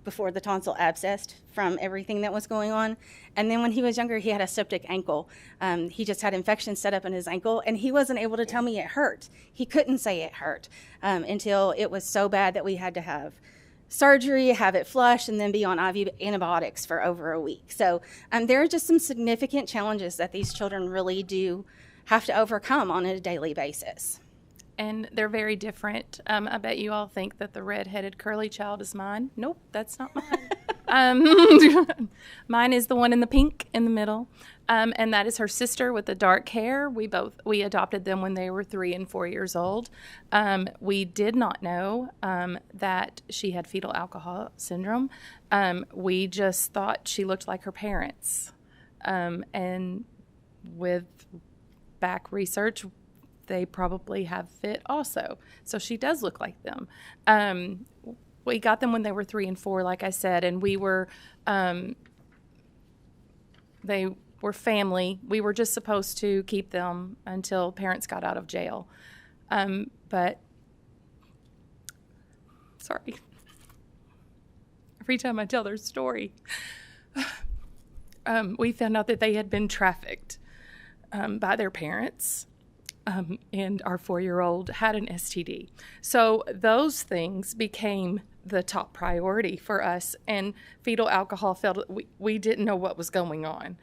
before the tonsil abscessed from everything that was going on. And then when he was younger, he had a septic ankle. He just had infections set up in his ankle, and he wasn't able to tell me it hurt. He couldn't say it hurt until it was so bad that we had to have surgery, have it flushed, and then be on IV antibiotics for over a week. So there are just some significant challenges that these children really do have to overcome on a daily basis. And they're very different. I bet you all think that the red-headed curly child is mine. Nope, that's not mine. Mine is the one in the pink in the middle, and that is her sister with the dark hair. We adopted them when they were 3 and 4 years old. We did not know that she had fetal alcohol syndrome. We just thought she looked like her parents, and with back research, they probably have fit also. So she does look like them. We got them when they were 3 and 4, like I said, and we were, they were family. We were just supposed to keep them until parents got out of jail. But, sorry. Every time I tell their story, we found out that they had been trafficked by their parents. And our 4-year-old had an STD. So those things became the top priority for us. And fetal alcohol we didn't know what was going on.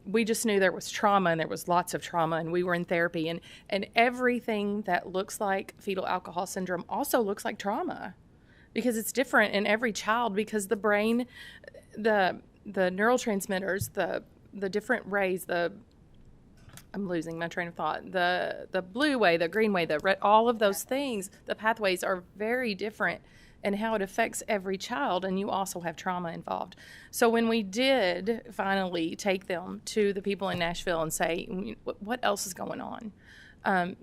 We just knew there was trauma, and there was lots of trauma, and we were in therapy. And everything that looks like fetal alcohol syndrome also looks like trauma, because it's different in every child, because the brain, the neurotransmitters, the different rays, the I'm losing my train of thought. The blue way, the green way, the red, all of those things, the pathways are very different in how it affects every child, and you also have trauma involved. So when we did finally take them to the people in Nashville and say, what else is going on?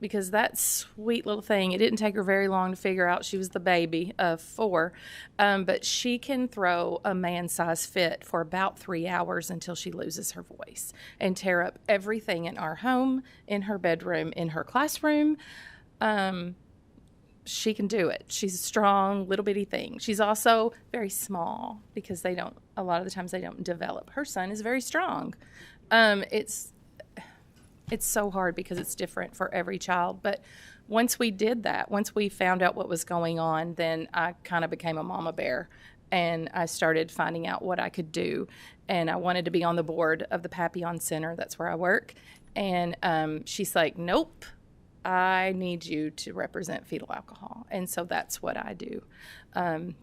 Because that sweet little thing, it didn't take her very long to figure out she was the baby of 4, but she can throw a man-sized fit for about 3 hours until she loses her voice and tear up everything in our home, in her bedroom, in her classroom. She can do it. She's a strong, little bitty thing. She's also very small because a lot of the times they don't develop. Her son is very strong. It's so hard because it's different for every child. But once we did that, once we found out what was going on, then I kind of became a mama bear. And I started finding out what I could do. And I wanted to be on the board of the Papillon Center. That's where I work. And she's like, nope, I need you to represent fetal alcohol. And so that's what I do,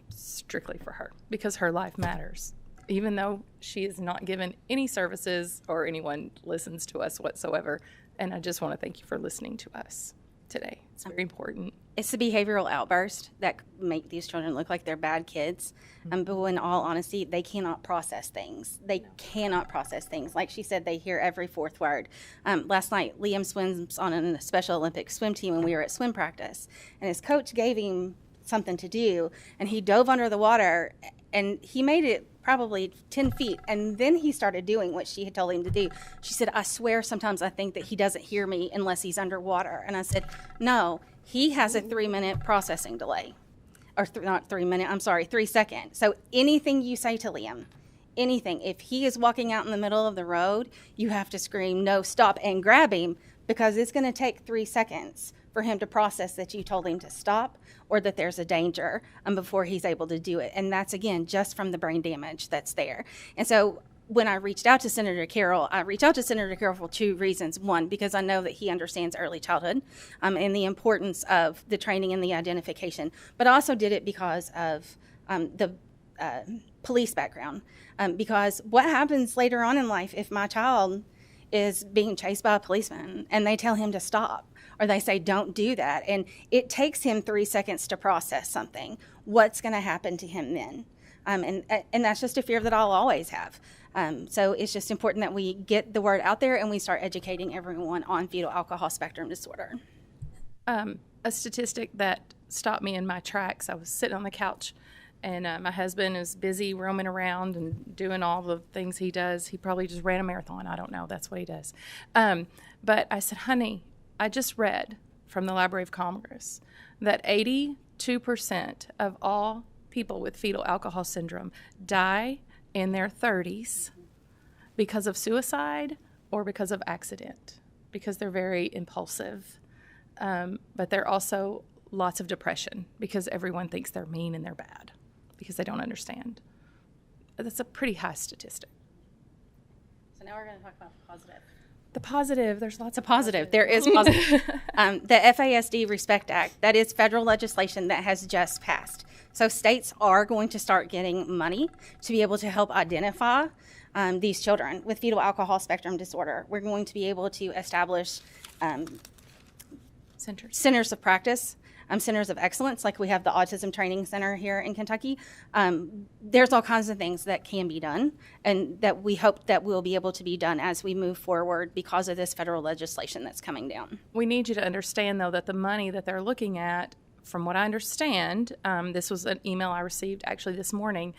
strictly for her, because her life matters. Even though she is not given any services or anyone listens to us whatsoever. And I just want to thank you for listening to us today. It's very important. It's the behavioral outburst that make these children look like they're bad kids. But in all honesty, they cannot process things. They cannot process things. Like she said, they hear every fourth word. Last night, Liam swims on a Special Olympics swim team, and we were at swim practice. And his coach gave him something to do, and he dove under the water, and he made it probably 10 feet, and then he started doing what she had told him to do. She said, I swear sometimes I think that he doesn't hear me unless he's underwater. And I said, no, he has a 3-minute processing delay. Or not 3 minute, I'm sorry, 3 seconds. So anything you say to Liam, anything, if he is walking out in the middle of the road, you have to scream, no, stop, and grab him, because it's going to take 3 seconds for him to process that you told him to stop or that there's a danger before he's able to do it. And that's, again, just from the brain damage that's there. And so when I reached out to Senator Carroll, for 2 reasons. One, because I know that he understands early childhood and the importance of the training and the identification, but I also did it because of the police background. Because what happens later on in life if my child is being chased by a policeman and they tell him to stop, or they say, don't do that, and it takes him 3 seconds to process something, what's going to happen to him then? And that's just a fear that I'll always have. So it's just important that we get the word out there and we start educating everyone on fetal alcohol spectrum disorder. A statistic that stopped me in my tracks, I was sitting on the couch, and my husband is busy roaming around and doing all the things he does. He probably just ran a marathon. I don't know. That's what he does. But I said, honey, I just read from the Library of Congress that 82% of all people with fetal alcohol syndrome die in their 30s because of suicide or because of accident, because they're very impulsive. But they're also lots of depression because everyone thinks they're mean and they're bad because they don't understand. That's a pretty high statistic. So now we're going to talk about the positive. The positive, there's lots of positive. There is positive. The FASD Respect Act, that is federal legislation that has just passed. So states are going to start getting money to be able to help identify these children with fetal alcohol spectrum disorder. We're going to be able to establish centers of practice, centers of excellence, like we have the Autism Training Center here in Kentucky. There's all kinds of things that can be done and that we hope that will be able to be done as we move forward because of this federal legislation that's coming down. We need you to understand, though, that the money that they're looking at, from what I understand, this was an email I received actually this morning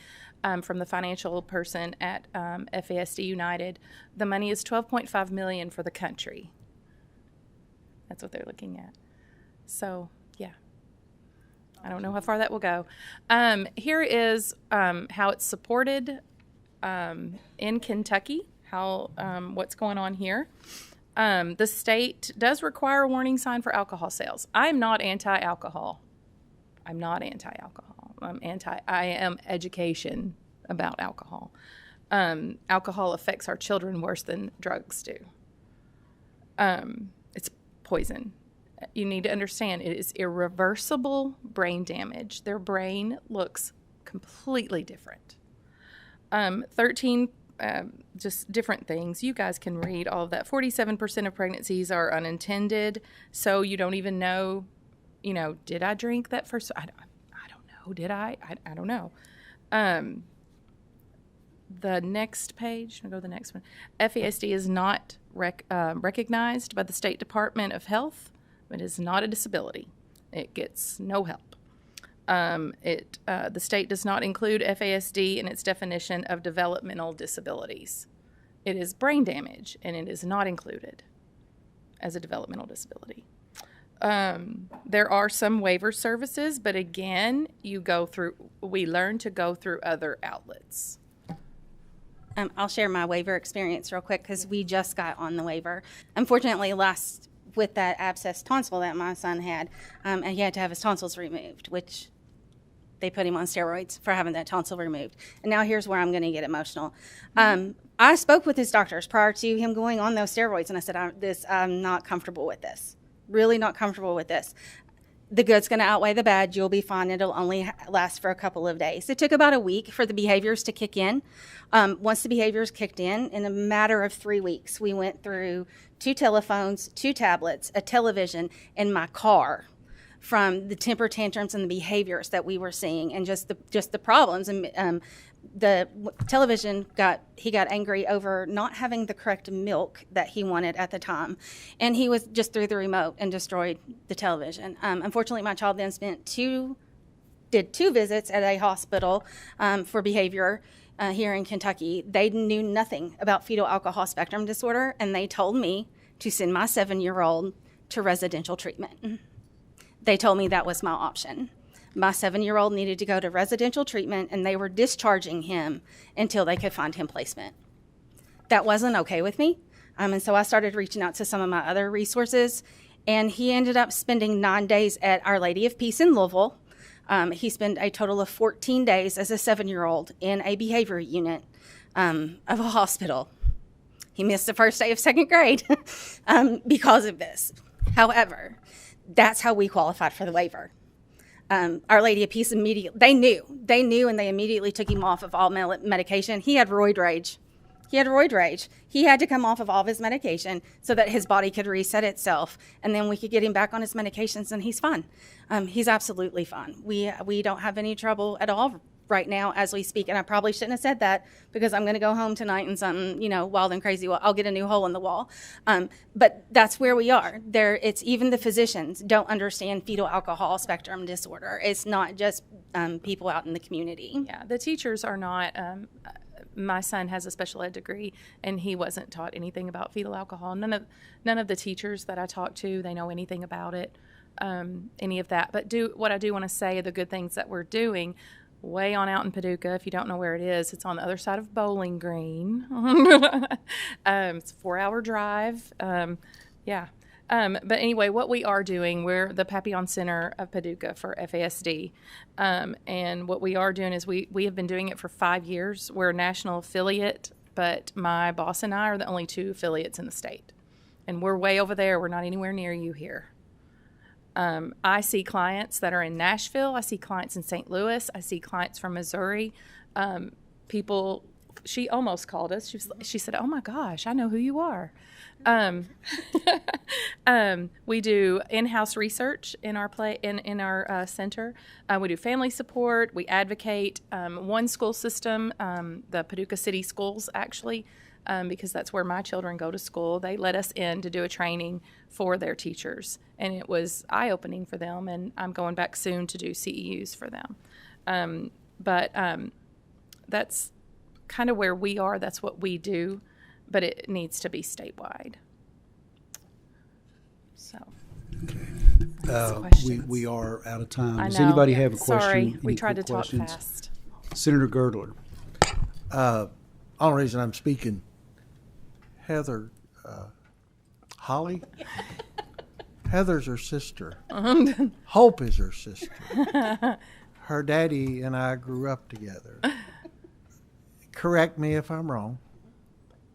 from the financial person at FASD United. The money is $12.5 million for the country. That's what they're looking at. So, yeah. I don't know how far that will go. Here is how it's supported in Kentucky, what's going on here. The state does require a warning sign for alcohol sales. I'm not anti-alcohol. I am education about alcohol. Alcohol affects our children worse than drugs do. It's poison. You need to understand it is irreversible brain damage. Their brain looks completely different. 13 just different things. You guys can read all of that. 47% of pregnancies are unintended, so you don't even know, did I drink that first? I don't know. Did I? I don't know. The next page, I'll go to the next one. FASD is not recognized by the State Department of Health. It is not a disability. It gets no help. The state does not include FASD in its definition of developmental disabilities. It is brain damage, and it is not included as a developmental disability. There are some waiver services, but again, we learn to go through other outlets. I'll share my waiver experience real quick because we just got on the waiver. Unfortunately, with that abscess tonsil that my son had, and he had to have his tonsils removed, which they put him on steroids for having that tonsil removed. And now here's where I'm going to get emotional. I spoke with his doctors prior to him going on those steroids, and I said, I'm not comfortable with this. Really not comfortable with this. The good's going to outweigh the bad. You'll be fine. It'll only last for a couple of days. It took about a week for the behaviors to kick in. Once the behaviors kicked in a matter of 3 weeks, we went through 2 telephones, 2 tablets, a television, and my car from the temper tantrums and the behaviors that we were seeing and just the problems. And the television he got angry over not having the correct milk that he wanted at the time, and he was just threw the remote and destroyed the television. Unfortunately, my child then did 2 visits at a hospital for behavior here in Kentucky. They knew nothing about fetal alcohol spectrum disorder, and they told me to send my 7-year-old to residential treatment. They told me that was my option. My 7-year-old needed to go to residential treatment, and they were discharging him until they could find him placement. That wasn't okay with me, and so I started reaching out to some of my other resources, and he ended up spending 9 days at Our Lady of Peace in Louisville. He spent a total of 14 days as a 7-year-old in a behavior unit of a hospital. He missed the first day of 2nd grade because of this. However, that's how we qualified for the waiver. Our Lady of Peace they knew, and they immediately took him off of all medication. He had roid rage. He had to come off of all of his medication so that his body could reset itself, and then we could get him back on his medications, and he's fine. He's absolutely fine. We don't have any trouble at all right now as we speak, and I probably shouldn't have said that because I'm going to go home tonight and something, wild and crazy. I'll get a new hole in the wall. But that's where we are. It's even the physicians don't understand fetal alcohol spectrum disorder. It's not just people out in the community. Yeah, the teachers are not. My son has a special ed degree, and he wasn't taught anything about fetal alcohol. None of the teachers that I talked to, they know anything about it, any of that. But what I do want to say, the good things that we're doing. Way on out in Paducah, if you don't know where it is, it's on the other side of Bowling Green. It's a 4-hour drive. But anyway, what we are doing, we're the Papillon Center of Paducah for FASD. And what we are doing is we have been doing it for 5 years. We're a national affiliate, but my boss and I are the only 2 affiliates in the state. And we're way over there. We're not anywhere near you here. I see clients that are in Nashville. I see clients in St. Louis. I see clients from Missouri. She almost called us. She said, "Oh my gosh, I know who you are." We do in-house research in our in our center. We do family support. We advocate. One school system, the Paducah City Schools, actually. Because that's where my children go to school. They let us in to do a training for their teachers, and it was eye-opening for them, and I'm going back soon to do CEUs for them. That's kind of where we are. That's what we do, but it needs to be statewide. So. Okay. We are out of time. Does anybody have a question? Sorry, we tried to talk fast. Senator Girdler. Only reason I'm speaking, Heather, Holly, Heather's her sister. Hope is her sister. Her daddy and I grew up together. Correct me if I'm wrong.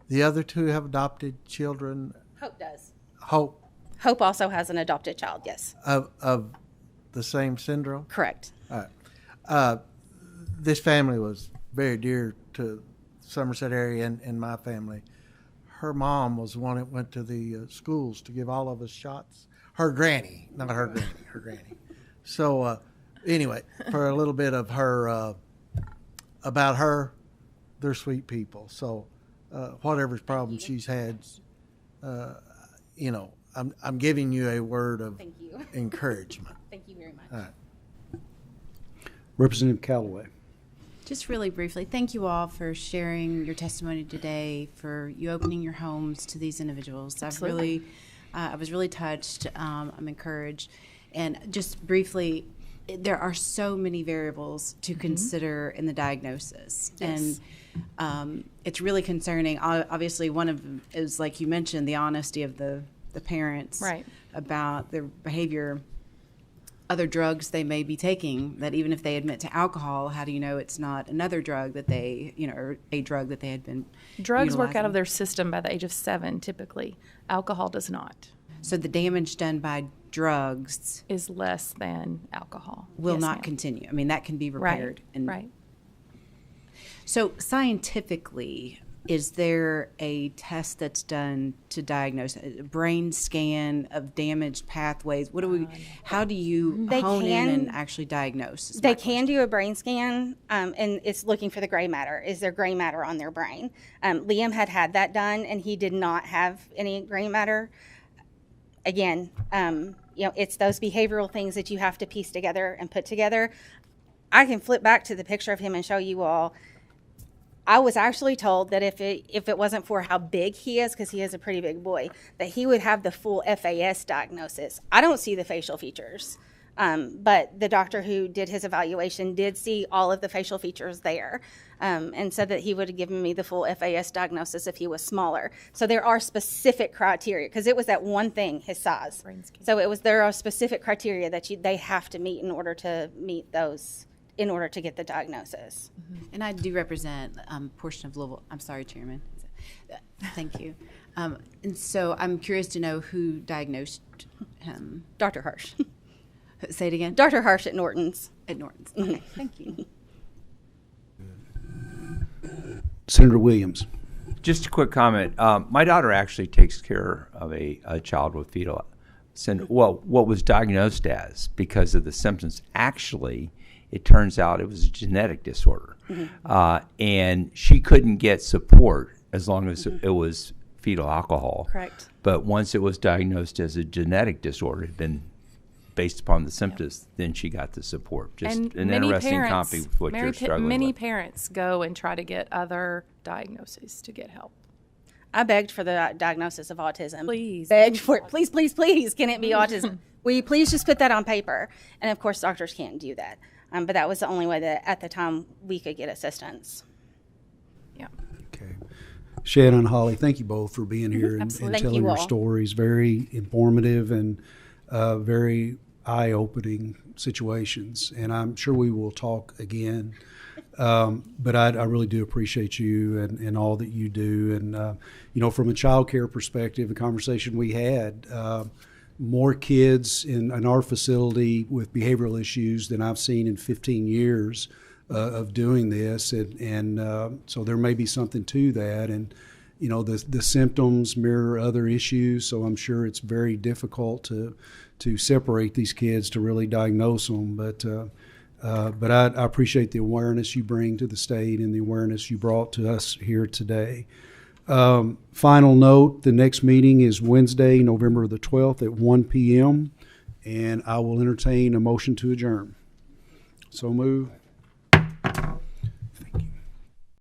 The other 2 have adopted children. Hope does. Hope also has an adopted child, yes. Of the same syndrome? Correct. All right. This family was very dear to Somerset area in my family. Her mom was the one that went to the schools to give all of us shots. Her granny, not her granny, her granny. So anyway, for a little bit of her, about her, they're sweet people. So whatever problem she's had, you know, I'm giving you a word of encouragement. Thank you very much. All right. Representative Callaway. Just really briefly, thank you all for sharing your testimony today, for you opening your homes to these individuals. I was really touched. I'm encouraged. And just briefly, there are so many variables to consider in the diagnosis. Yes. And it's really concerning. Obviously, one of them is, like you mentioned, the honesty of the parents about their behavior. Other drugs they may be taking, that even if they admit to alcohol, how do you know it's not another drug that they, or a drug that they had been Drugs work out utilizing? of their system by the age of 7, typically. Alcohol does not. So the damage done by drugs is less than alcohol. Will Yes, not ma'am. continue. I mean, that can be repaired. Right. So scientifically, is there a test that's done to diagnose a brain scan of damaged pathways? How do you hone in and actually diagnose? They can do a brain scan, and it's looking for the gray matter. Is there gray matter on their brain? Liam had that done, and he did not have any gray matter. Again, it's those behavioral things that you have to piece together and put together. I can flip back to the picture of him and show you all. I was actually told that if it wasn't for how big he is, because he is a pretty big boy, that he would have the full FAS diagnosis. I don't see the facial features, but the doctor who did his evaluation did see all of the facial features there, and said that he would have given me the full FAS diagnosis if he was smaller. So there are specific criteria, because it was that one thing, his size. So there are specific criteria that they have to meet in order to meet those, in order to get the diagnosis. And I do represent a portion of Louisville. I'm sorry, Chairman. Thank you. And so I'm curious to know who diagnosed him. Dr. Hirsch. Say it again. Dr. Hirsch at Norton's. At Norton's. Okay, thank you. Senator Williams. Just a quick comment. My daughter actually takes care of a child with fetal what was diagnosed as, because of the symptoms. Actually, it turns out it was a genetic disorder. And she couldn't get support as long as it was fetal alcohol. Correct. But once it was diagnosed as a genetic disorder, it had been based upon the symptoms, then she got the support. Just And an many interesting parents- copy with what you're struggling Many with. parents go and try to get other diagnoses to get help. I begged for the diagnosis of autism. Please. Begged for it. Please, please, please. Can it be autism? Will you please just put that on paper? And of course, doctors can't do that. But that was the only way that at the time we could get assistance. Yeah. Okay. Shannon and Holly, thank you both for being here and Absolutely. Thank telling you your all. stories. Very informative and very eye-opening situations. And I'm sure we will talk again. But I really do appreciate you and all that you do. And, from a child care perspective, the conversation we had, more kids in our facility with behavioral issues than I've seen in 15 years of doing this. And so there may be something to that. And, the symptoms mirror other issues. So I'm sure it's very difficult to separate these kids to really diagnose them. But I appreciate the awareness you bring to the state and the awareness you brought to us here today. Final note, the next meeting is Wednesday, November the 12th at 1 p.m. And I will entertain a motion to adjourn. So move.